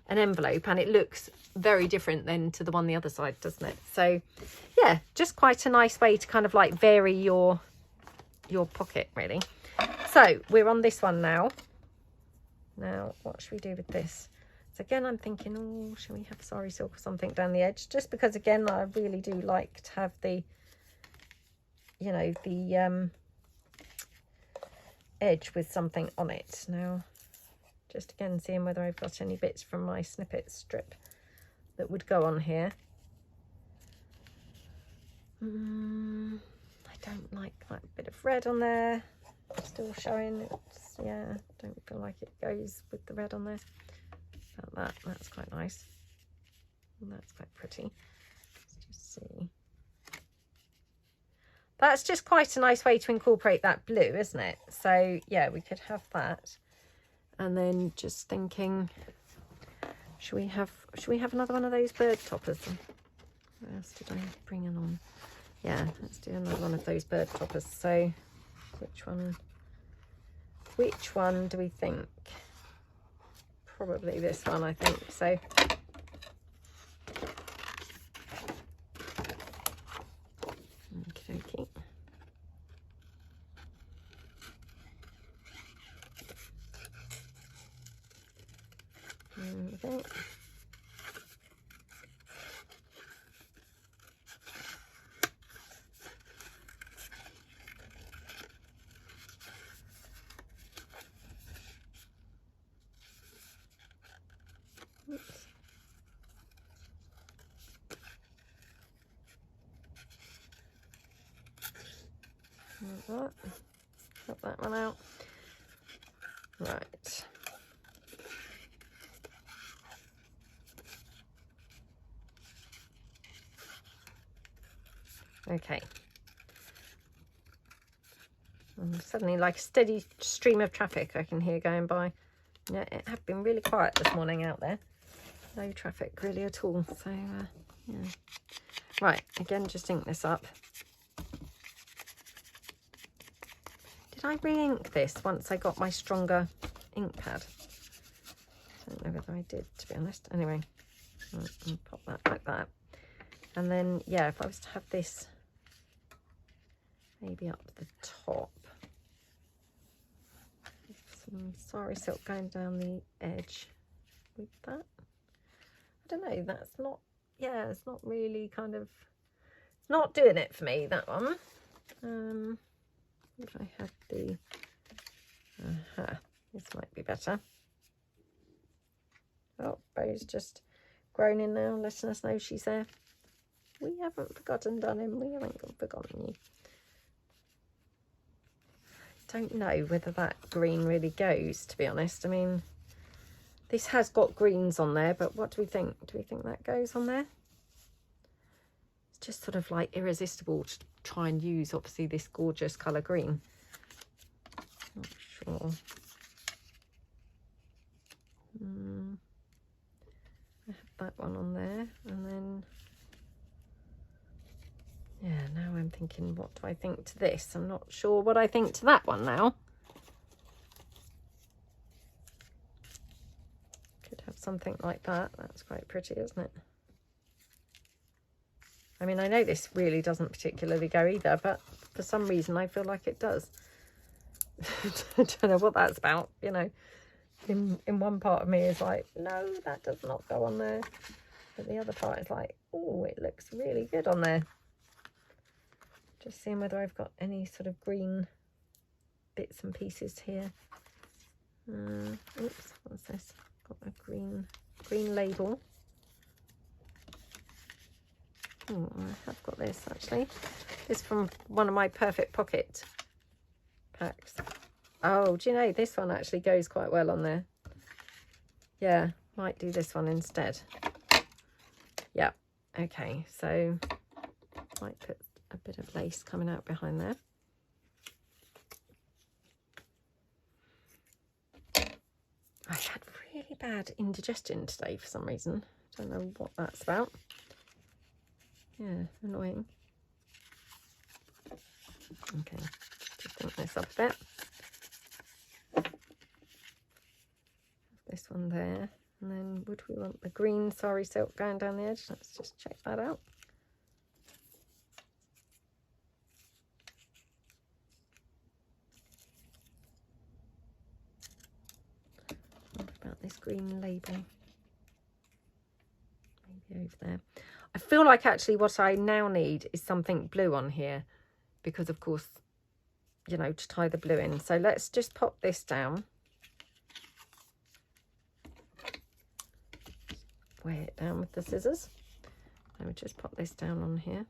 an envelope, and it looks very different then to the one the other side, doesn't it? So yeah, just quite a nice way to kind of like vary your pocket, really. So we're on this one now. Now what should we do with this? So again, I'm thinking, oh, shall we have sari silk or something down the edge? Just because again, I really do like to have the, you know, the edge with something on it. Now just again seeing whether I've got any bits from my snippet strip that would go on here. I don't like that bit of red on there, still showing. It's, yeah, don't feel like it goes with the red on there. That's quite nice, and that's quite pretty. Let's just see. That's just quite a nice way to incorporate that blue, isn't it? So yeah, we could have that. And then just thinking, should we have another one of those bird toppers? What else did I bring in on? Yeah, let's do another one of those bird toppers. So which one do we think? Probably this one, I think. So okay. Okay. Cut that one out. Right. Okay. And suddenly, like a steady stream of traffic I can hear going by. Yeah, it had been really quiet this morning out there. No traffic really at all. So, yeah. Right, again, just ink this up. Did I re-ink this once I got my stronger ink pad? I don't know whether I did, to be honest. Anyway, I'll pop that like that. And then, yeah, if I was to have this maybe up the top, some sari silk going down the edge with that. I don't know, that's not, yeah, it's not really kind of, it's not doing it for me, that one. If I had the, this might be better. Oh, Bo's just groaning now, letting us know she's there. We haven't forgotten, darling. We haven't forgotten you. Don't know whether that green really goes, to be honest. I mean, this has got greens on there, but what do we think? Do we think that goes on there? It's just sort of like irresistible to try and use, obviously, this gorgeous colour green. Not sure. I have that one on there, and then yeah, now I'm thinking, what do I think to this? I'm not sure what I think to that one now. Could have something like that. That's quite pretty, isn't it? I mean, I know this really doesn't particularly go either, but for some reason I feel like it does. I don't know what that's about, you know. In one part of me is like, no, that does not go on there. But the other part is like, oh, it looks really good on there. Just seeing whether I've got any sort of green bits and pieces here. Oops, what's this? Got a green label. Oh, I have got this actually. This from one of my Perfect Pocket packs. Oh, do you know, this one actually goes quite well on there. Yeah, might do this one instead. Yeah, okay, so might put a bit of lace coming out behind there. I've had really bad indigestion today for some reason. Don't know what that's about. Yeah, annoying. Okay, just think this up a bit. This one there, and then would we want the green sari silk going down the edge? Let's just check that out. What about this green label? Maybe over there. I feel like actually what I now need is something blue on here, because of course, you know, to tie the blue in. So let's just pop this down. Weigh it down with the scissors. I would just pop this down on here.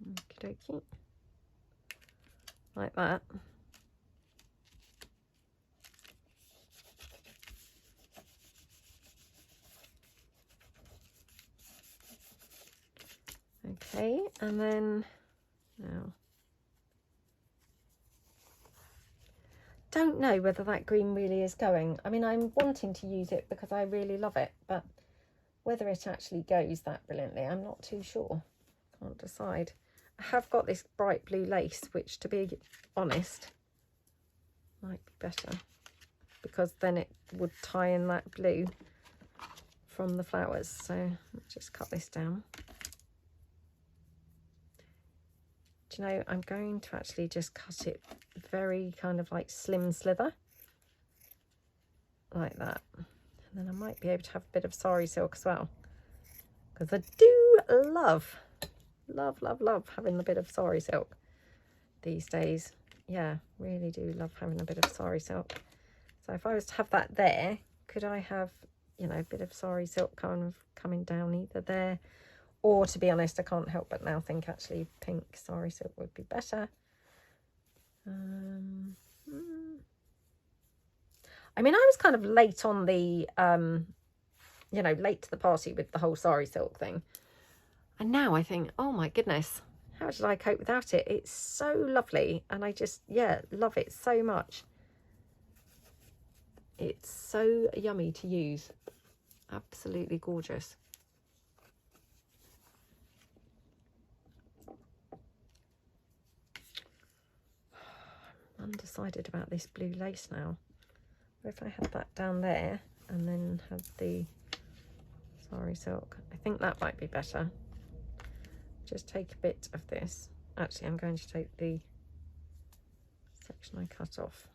Okie dokie. Like that. Okay, and then now, don't know whether that green really is going. I mean, I'm wanting to use it because I really love it, but whether it actually goes that brilliantly, I'm not too sure. Can't decide. I have got this bright blue lace, which, to be honest, might be better, because then it would tie in that blue from the flowers. So let's just cut this down. Do you know, I'm going to actually just cut it very kind of like slim slither, like that. And then I might be able to have a bit of sari silk as well, because I do love having a bit of sari silk these days. Yeah, really do love having a bit of sari silk. So if I was to have that there, could I have, you know, a bit of sari silk kind of coming down either there, or, to be honest, I can't help but now think actually pink sari silk would be better. I mean, I was kind of late on the, you know, late to the party with the whole sari silk thing. And now I think, oh my goodness, how did I cope without it? It's so lovely. And I just, yeah, love it so much. It's so yummy to use. Absolutely gorgeous. Undecided about this blue lace now. What if I had that down there and then had the sari silk? I think that might be better. Just take a bit of this. Actually, I'm going to take the section I cut off.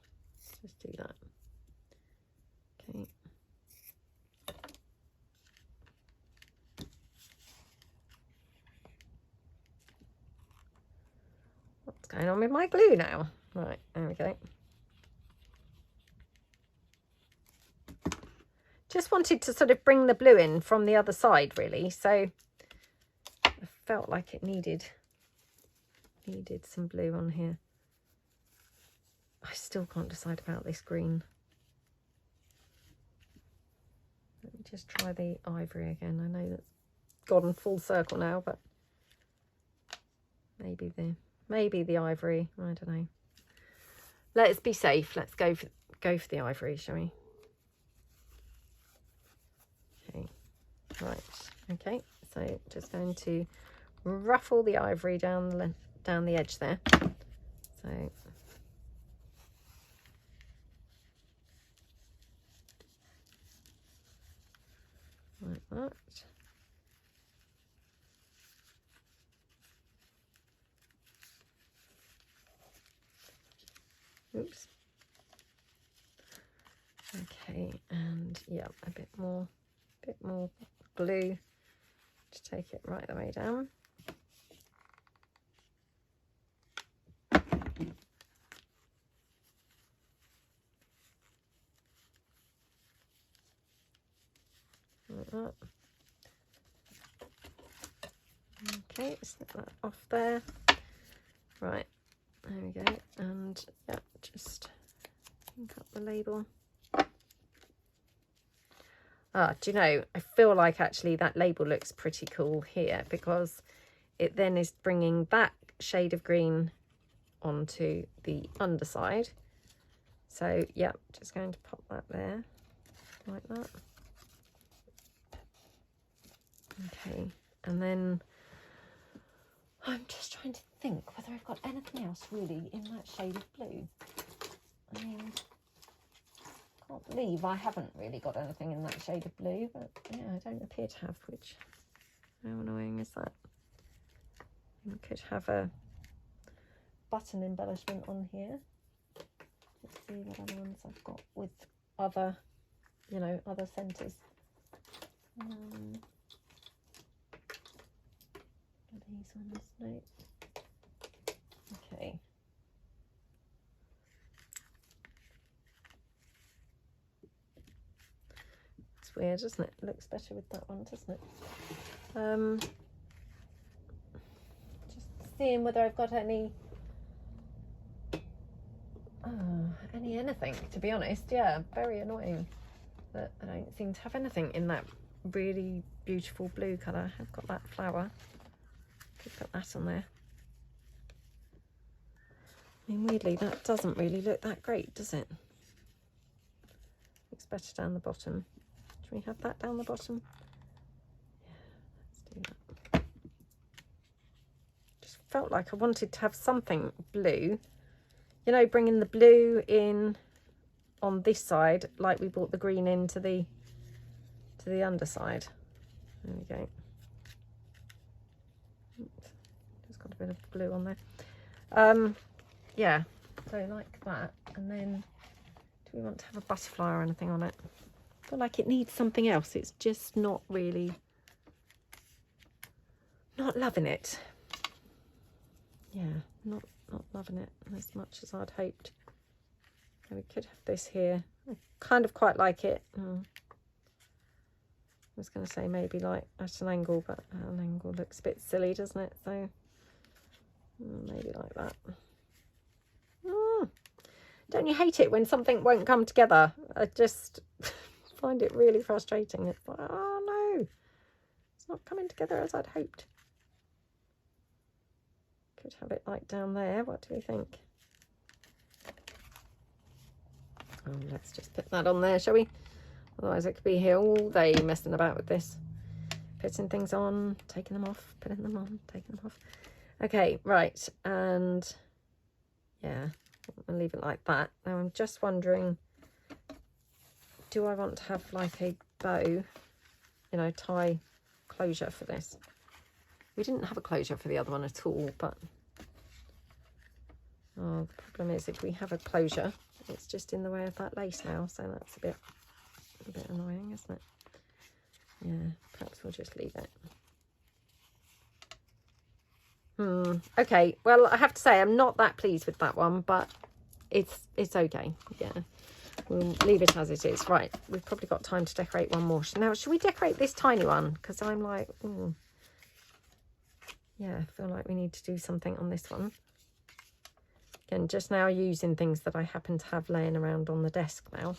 Just do that. Okay. What's going on with my glue now? Right, there we go. just wanted to sort of bring the blue in from the other side, really. So I felt like it needed some blue on here. I still can't decide about this green. Let me just try the ivory again. I know that's gone full circle now, but maybe the ivory. I don't know. Let's be safe. Let's go for the ivory, shall we? Okay. Right. Okay. So just going to ruffle the ivory down the edge there. So like that. Oops. Okay, and yeah, a bit more glue to take it right the way down. Like that. Okay, slip that off there. Right, there we go, and yeah, just ink up the label. Do you know, I feel like actually that label looks pretty cool here, because it then is bringing that shade of green onto the underside. So yeah, just going to pop that there like that. Okay, and then I'm just trying to think whether I've got anything else really in that shade of blue. I mean, I can't believe I haven't really got anything in that shade of blue, but yeah, I don't appear to have, which, how annoying is that? We could have a button embellishment on here. Let's see what other ones I've got with other, you know, other centres. These ones, no. Okay. It's weird, isn't it? It looks better with that one, doesn't it? Just seeing whether I've got anything, to be honest. Yeah, very annoying that I don't seem to have anything in that really beautiful blue colour. I've got that flower. Could put that on there. I mean, weirdly, that doesn't really look that great, does it? Looks better down the bottom. Should we have that down the bottom? Yeah, let's do that. Just felt like I wanted to have something blue. You know, bringing the blue in on this side, like we brought the green into the underside. There we go. Just got a bit of blue on there. Yeah, so like that. And then, do we want to have a butterfly or anything on it? I feel like it needs something else. It's just not really, not loving it. Yeah, not loving it as much as I'd hoped. So we could have this here. I kind of quite like it. I was going to say maybe like at an angle, but an angle looks a bit silly, doesn't it? So maybe like that. Don't you hate it when something won't come together? I just find it really frustrating. It's like, oh no, it's not coming together as I'd hoped. Could have it like down there. What do we think? Oh, let's just put that on there, shall we? Otherwise I could be here all day messing about with this. Putting things on, taking them off, putting them on, taking them off. Okay, right, and yeah, I'll leave it like that. Now I'm just wondering, do I want to have like a bow, you know, tie closure for this? We didn't have a closure for the other one at all, but oh, the problem is if we have a closure, it's just in the way of that lace now, so that's a bit annoying, isn't it? Yeah, perhaps we'll just leave it. Okay, well, I have to say I'm not that pleased with that one, but it's okay. Yeah, we'll leave it as it is. Right, we've probably got time to decorate one more. Now, should we decorate this tiny one? Because I'm like, yeah, I feel like we need to do something on this one. Again, just now using things that I happen to have laying around on the desk now.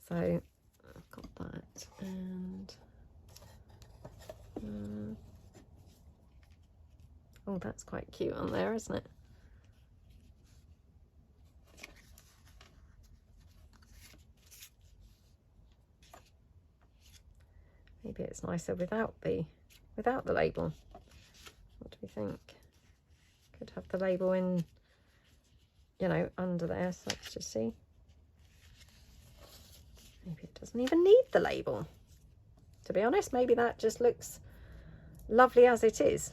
So I've got that, and oh, that's quite cute on there, isn't it? Maybe it's nicer without the label. What do we think? Could have the label in, you know, under there. So let's just see. Maybe it doesn't even need the label. To be honest, maybe that just looks lovely as it is.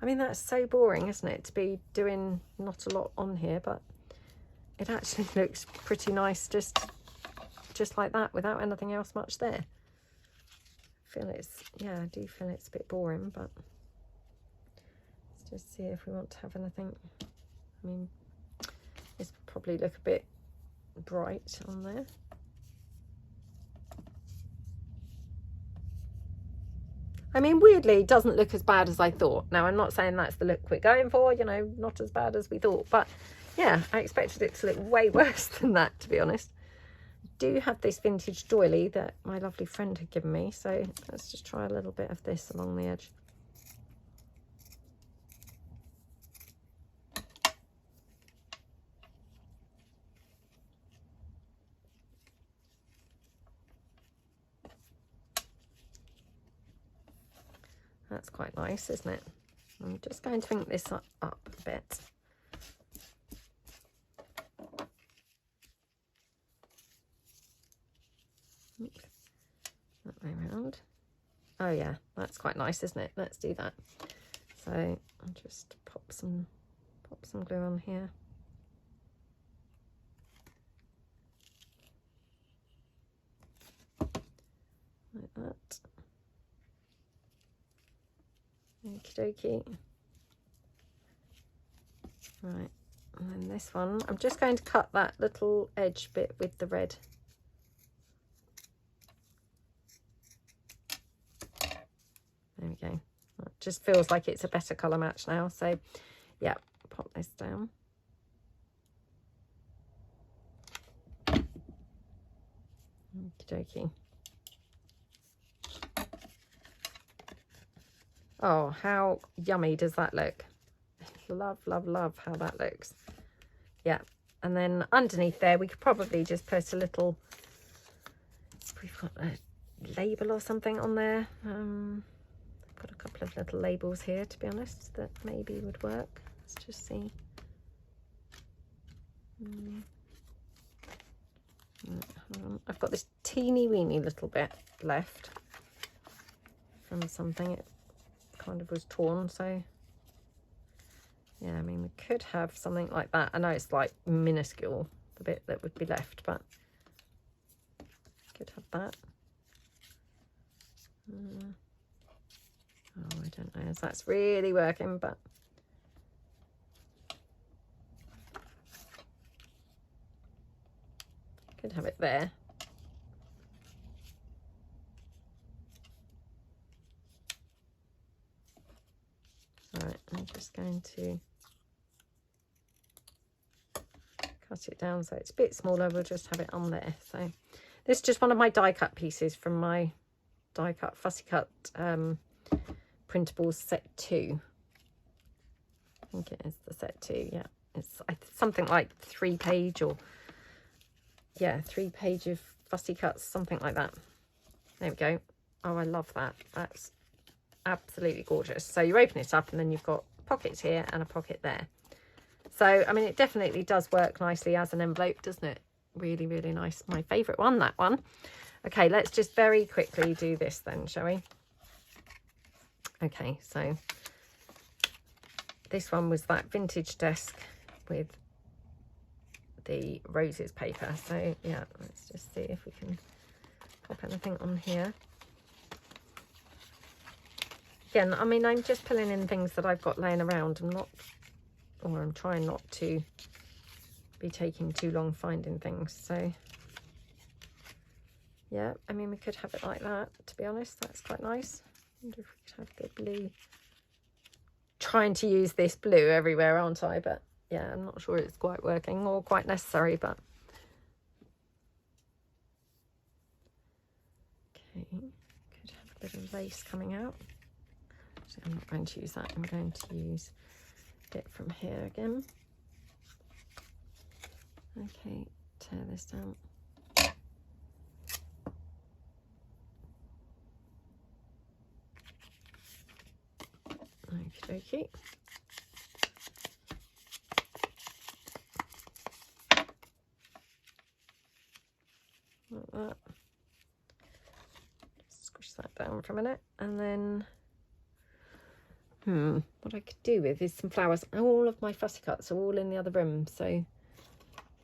I mean, that's so boring, isn't it, to be doing not a lot on here, but it actually looks pretty nice just like that, without anything else much there. I feel it's, yeah, I do feel it's a bit boring, but let's just see if we want to have anything. I mean, this would probably look a bit bright on there. I mean, weirdly, it doesn't look as bad as I thought. Now, I'm not saying that's the look we're going for, you know, not as bad as we thought, but yeah, I expected it to look way worse than that, to be honest. I do have this vintage doily that my lovely friend had given me, so let's just try a little bit of this along the edge. That's quite nice, isn't it? I'm just going to ink this up a bit. Oops. That way around. Oh yeah, that's quite nice, isn't it? Let's do that. So I'll just pop some glue on here. Like that. Okie dokie. Right, and then this one, I'm just going to cut that little edge bit with the red. There we go. It just feels like it's a better colour match now. So yeah, pop this down. Okie dokie. Oh, how yummy does that look? Love, love, love how that looks. Yeah, and then underneath there, we could probably just put a little, we've got a label or something on there. I've got a couple of little labels here, to be honest, that maybe would work. Let's just see. I've got this teeny weeny little bit left from something. It kind of was torn, so yeah, I mean, we could have something like that. I know it's like minuscule, the bit that would be left, but could have that. Oh, I don't know if that's really working, but could have it there. All right, I'm just going to cut it down so it's a bit smaller. We'll just have it on there. So this is just one of my die cut pieces from my die cut fussy cut printables set 2. I think it is the set 2. Yeah, it's something like 3-page, or yeah, 3-page of fussy cuts, something like that. There we go. Oh, I love that. That's absolutely gorgeous. So you open it up and then you've got pockets here and a pocket there. So I mean, it definitely does work nicely as an envelope, doesn't it? Really, really nice. My favorite one, that one. Okay, let's just very quickly do this then, shall we? Okay, so this one was that vintage desk with the roses paper. So yeah, let's just see if we can pop anything on here. Again, I mean, I'm just pulling in things that I've got laying around. I'm trying not to be taking too long finding things. So yeah, I mean, we could have it like that, to be honest. That's quite nice. I wonder if we could have the blue. Trying to use this blue everywhere, aren't I? But yeah, I'm not sure it's quite working or quite necessary, but okay, could have a bit of lace coming out. Actually, I'm not going to use that. I'm going to use a bit from here again. Okay, tear this down. Okie dokie. Like that. Just squish that down for a minute, and then what I could do with is some flowers. All of my fussy cuts are all in the other room, so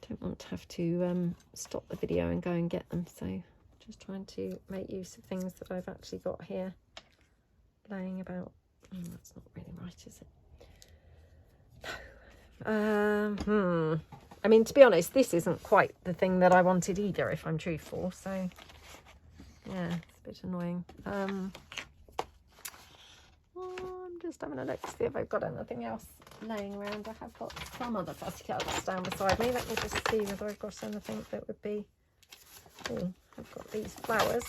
don't want to have to stop the video and go and get them. So just trying to make use of things that I've actually got here laying about. Oh, that's not really right, is it? I mean, to be honest, this isn't quite the thing that I wanted either, if I'm truthful. So yeah, it's a bit annoying. I'm just having a look to see if I've got anything else laying around. I have got some other fussy cuts down beside me. Let me just see whether I've got anything that would be... Oh, I've got these flowers.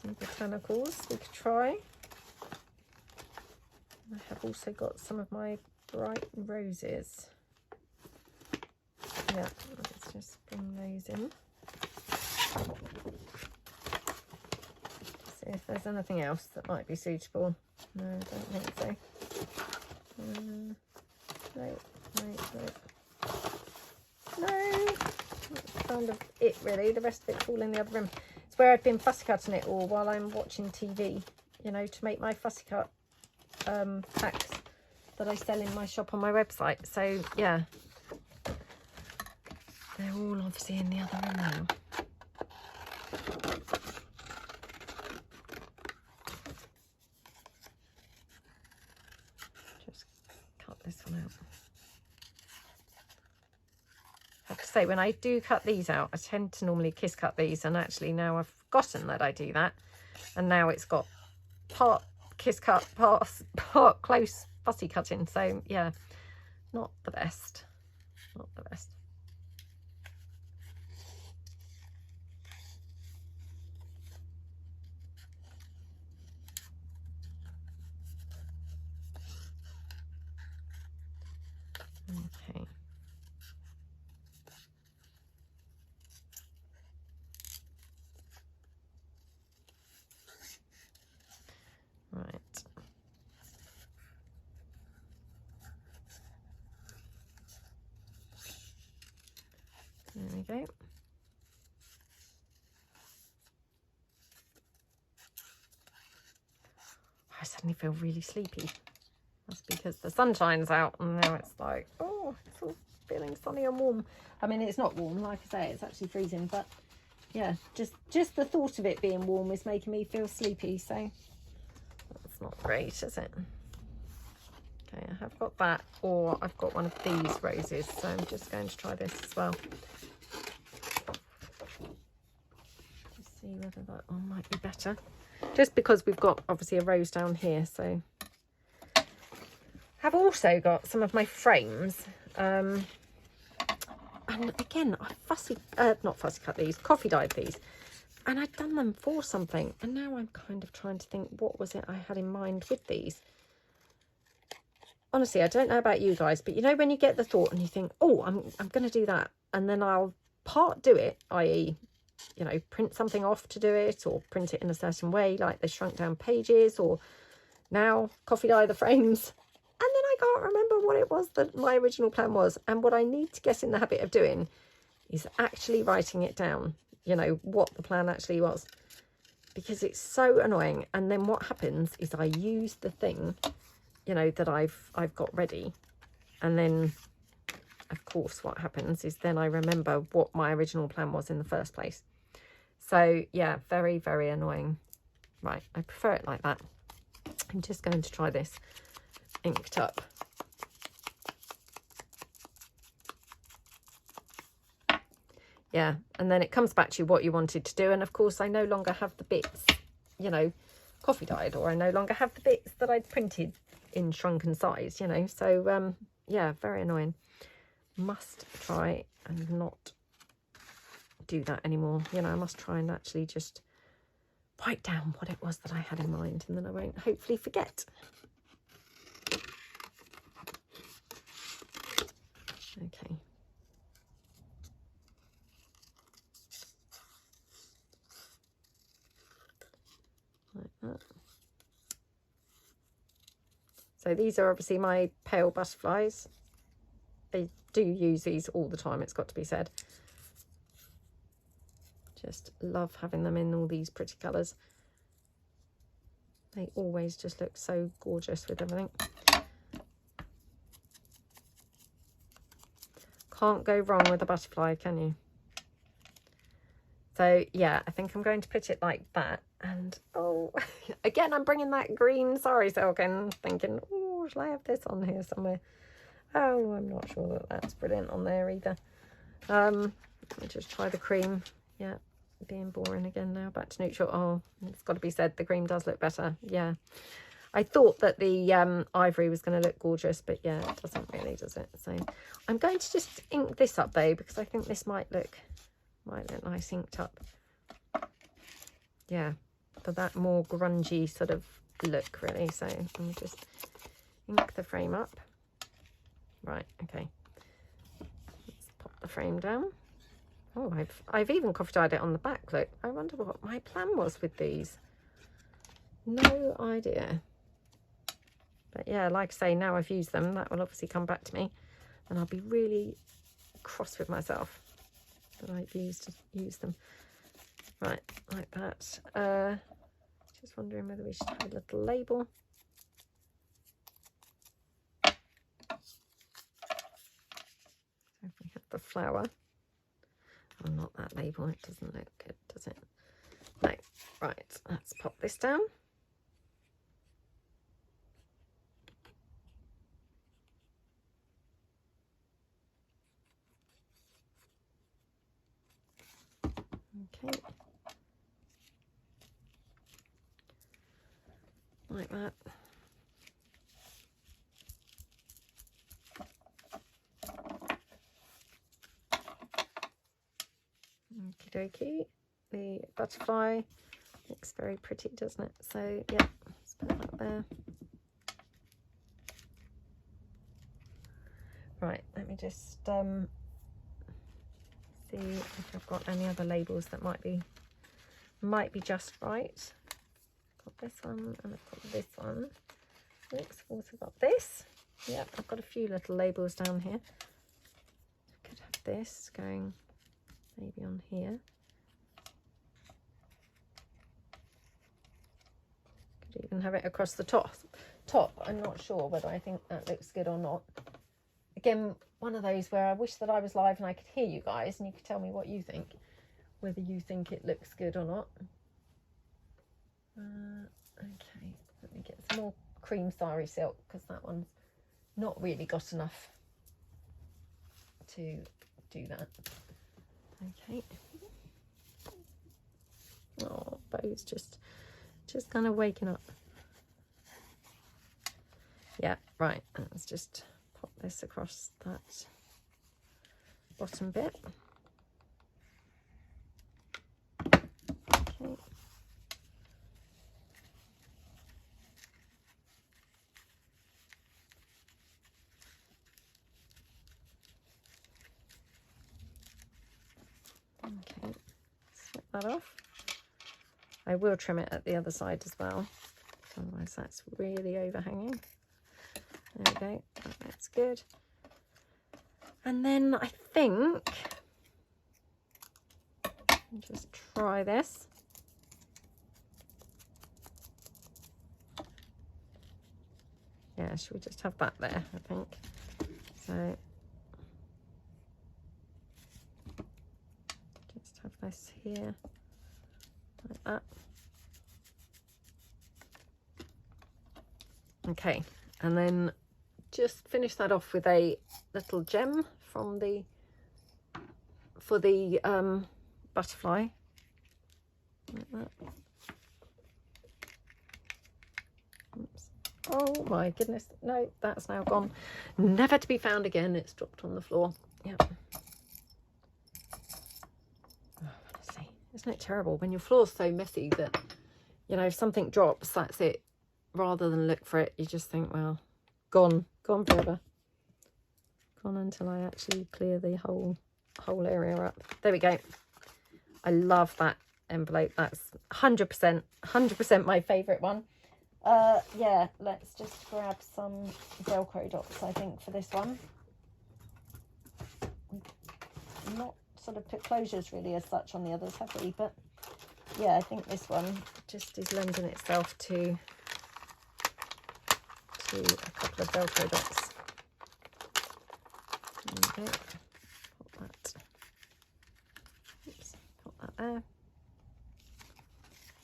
Some botanicals we could try. I have also got some of my bright roses. Yeah, let's just bring those in. See if there's anything else that might be suitable. No, I don't think so. No. That's kind of it, really. The rest of it's all in the other room. It's where I've been fussy cutting it all while I'm watching TV, you know, to make my fussy cut packs that I sell in my shop on my website. So yeah, they're all obviously in the other room now. Just cut this one out. I have to say, when I do cut these out, I tend to normally kiss cut these, and actually now I've forgotten that I do that, and now it's got part kiss cut, part close fussy cutting. So yeah, not the best. Not the best. Okay. Right. There we go. I suddenly feel really sleepy. That's because the sun shines out and now it's like, oh, it's all feeling sunny and warm. I mean, it's not warm, like I say, it's actually freezing, but yeah, just the thought of it being warm is making me feel sleepy, so that's not great, is it? Okay, I have got that, or I've got one of these roses, so I'm just going to try this as well. Just see whether that one might be better. Just because we've got obviously a rose down here, so I've also got some of my frames, and again, I not fussy cut these, coffee dyed these, and I'd done them for something, and now I'm kind of trying to think, what was it I had in mind with these? Honestly, I don't know about you guys, but you know when you get the thought and you think, oh, I'm going to do that, and then I'll part do it, i.e., you know, print something off to do it, or print it in a certain way, like the shrunk down pages, or now coffee dye the frames, and then I can't remember what it was that my original plan was. And what I need to get in the habit of doing is actually writing it down, you know, what the plan actually was, because it's so annoying. And then what happens is I use the thing, you know, that I've got ready, and then of course what happens is then I remember what my original plan was in the first place. So yeah, very, very annoying. Right, I prefer it like that. I'm just going to try this inked up yeah, and then it comes back to you what you wanted to do. And of course I no longer have the bits, you know, coffee dyed, or I no longer have the bits that I'd printed in shrunken size, you know. So yeah, very annoying. Must try and not do that anymore. You know, I must try and actually just write down what it was that I had in mind, and then I won't hopefully forget. Okay. Like that. So these are obviously my pale butterflies. I do use these all the time, it's got to be said. Just love having them in all these pretty colours. They always just look so gorgeous with everything. Can't go wrong with a butterfly, can you? So yeah, I think I'm going to put it like that. And oh, again, I'm bringing that green sari silk in, thinking, oh, shall I have this on here somewhere? Oh, I'm not sure that that's brilliant on there either. Let me just try the cream. Yeah, being boring again now. Back to neutral. Oh, it's got to be said, the cream does look better. Yeah, I thought that the ivory was going to look gorgeous, but yeah, it doesn't really, does it? So I'm going to just ink this up though, because I think this might look nice inked up. Yeah, for that more grungy sort of look, really. So let me just ink the frame up. Right, okay. Let's pop the frame down. Oh, I've even coffee dyed it on the back. Look, I wonder what my plan was with these. No idea. But yeah, like I say, now I've used them, that will obviously come back to me, and I'll be really cross with myself that I've used them. Right, like that. Just wondering whether we should have a little label. If we have the flower. Oh, not that label, it doesn't look good, does it? No. Right, let's pop this down. Okay. Like that. Okie dokie. The butterfly looks very pretty, doesn't it? So yeah, let's put that there. Right, let me just see if I've got any other labels that might be just right. Got this one and I've got this one. Looks, I've also got this. Yep, I've got a few little labels down here. I could have this going maybe on here. Could even have it across the top. I'm not sure whether I think that looks good or not. Again, one of those where I wish that I was live and I could hear you guys and you could tell me what you think, whether you think it looks good or not. Okay, let me get some more cream sari silk, because that one's not really got enough to do that. Okay. Oh, Bo's just kind of waking up. Yeah, right, let's just pop this across that bottom bit. Okay. Okay, snip that off. I will trim it at the other side as well, otherwise that's really overhanging. There we go, that's good. And then I think, just try this. Yeah, should we just have that there, I think. So, just have this here, like that. Okay, and then just finish that off with a little gem from the for the butterfly. Like that. Oops. Oh my goodness, no, that's now gone. Never to be found again. It's dropped on the floor. Yeah. Oh, honestly, isn't it terrible when your floor's so messy that, you know, if something drops, that's it. Rather than look for it, you just think, well, gone forever. Gone until I actually clear the whole area up. There we go. I love that envelope. That's 100% my favourite one. Yeah, let's just grab some Velcro dots, I think, for this one. Not sort of put closures really as such on the others, have we? But yeah, I think this one just is lending itself to a couple of Velcro dots. There we go. Put that. Oops, put that there.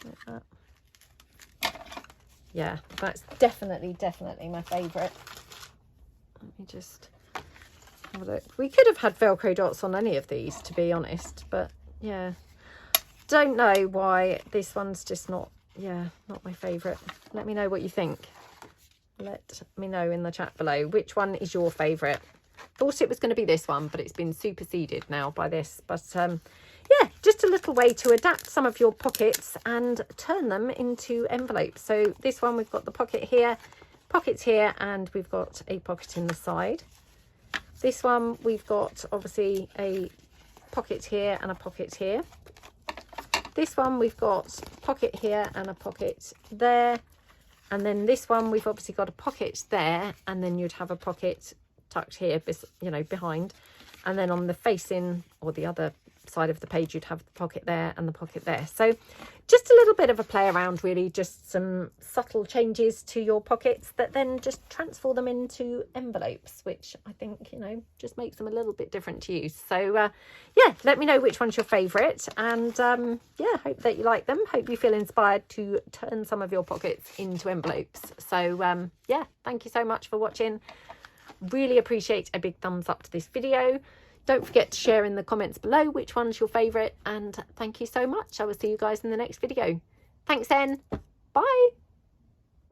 Like that. Yeah, that's definitely my favourite. Let me just have a look. We could have had Velcro dots on any of these, to be honest, but yeah, don't know why this one's just not my favourite. Let me know what you think. Let me know in the chat below which one is your favourite. Thought it was going to be this one, but it's been superseded now by this. But yeah, just a little way to adapt some of your pockets and turn them into envelopes. So this one, we've got the pocket here, pockets here, and we've got a pocket in the side. This one, we've got obviously a pocket here and a pocket here. This one, we've got pocket here and a pocket there. And then this one, we've obviously got a pocket there, and then you'd have a pocket tucked here, you know, behind. And then on the facing or the other side of the page, you'd have the pocket there and the pocket there. So just a little bit of a play around, really, just some subtle changes to your pockets that then just transform them into envelopes, which I think, you know, just makes them a little bit different to use. So yeah, let me know which one's your favourite, and yeah, hope that you like them. Hope you feel inspired to turn some of your pockets into envelopes. So yeah, thank you so much for watching. Really appreciate a big thumbs up to this video. Don't forget to share in the comments below which one's your favourite, and thank you so much. I will see you guys in the next video. Thanks then. Bye.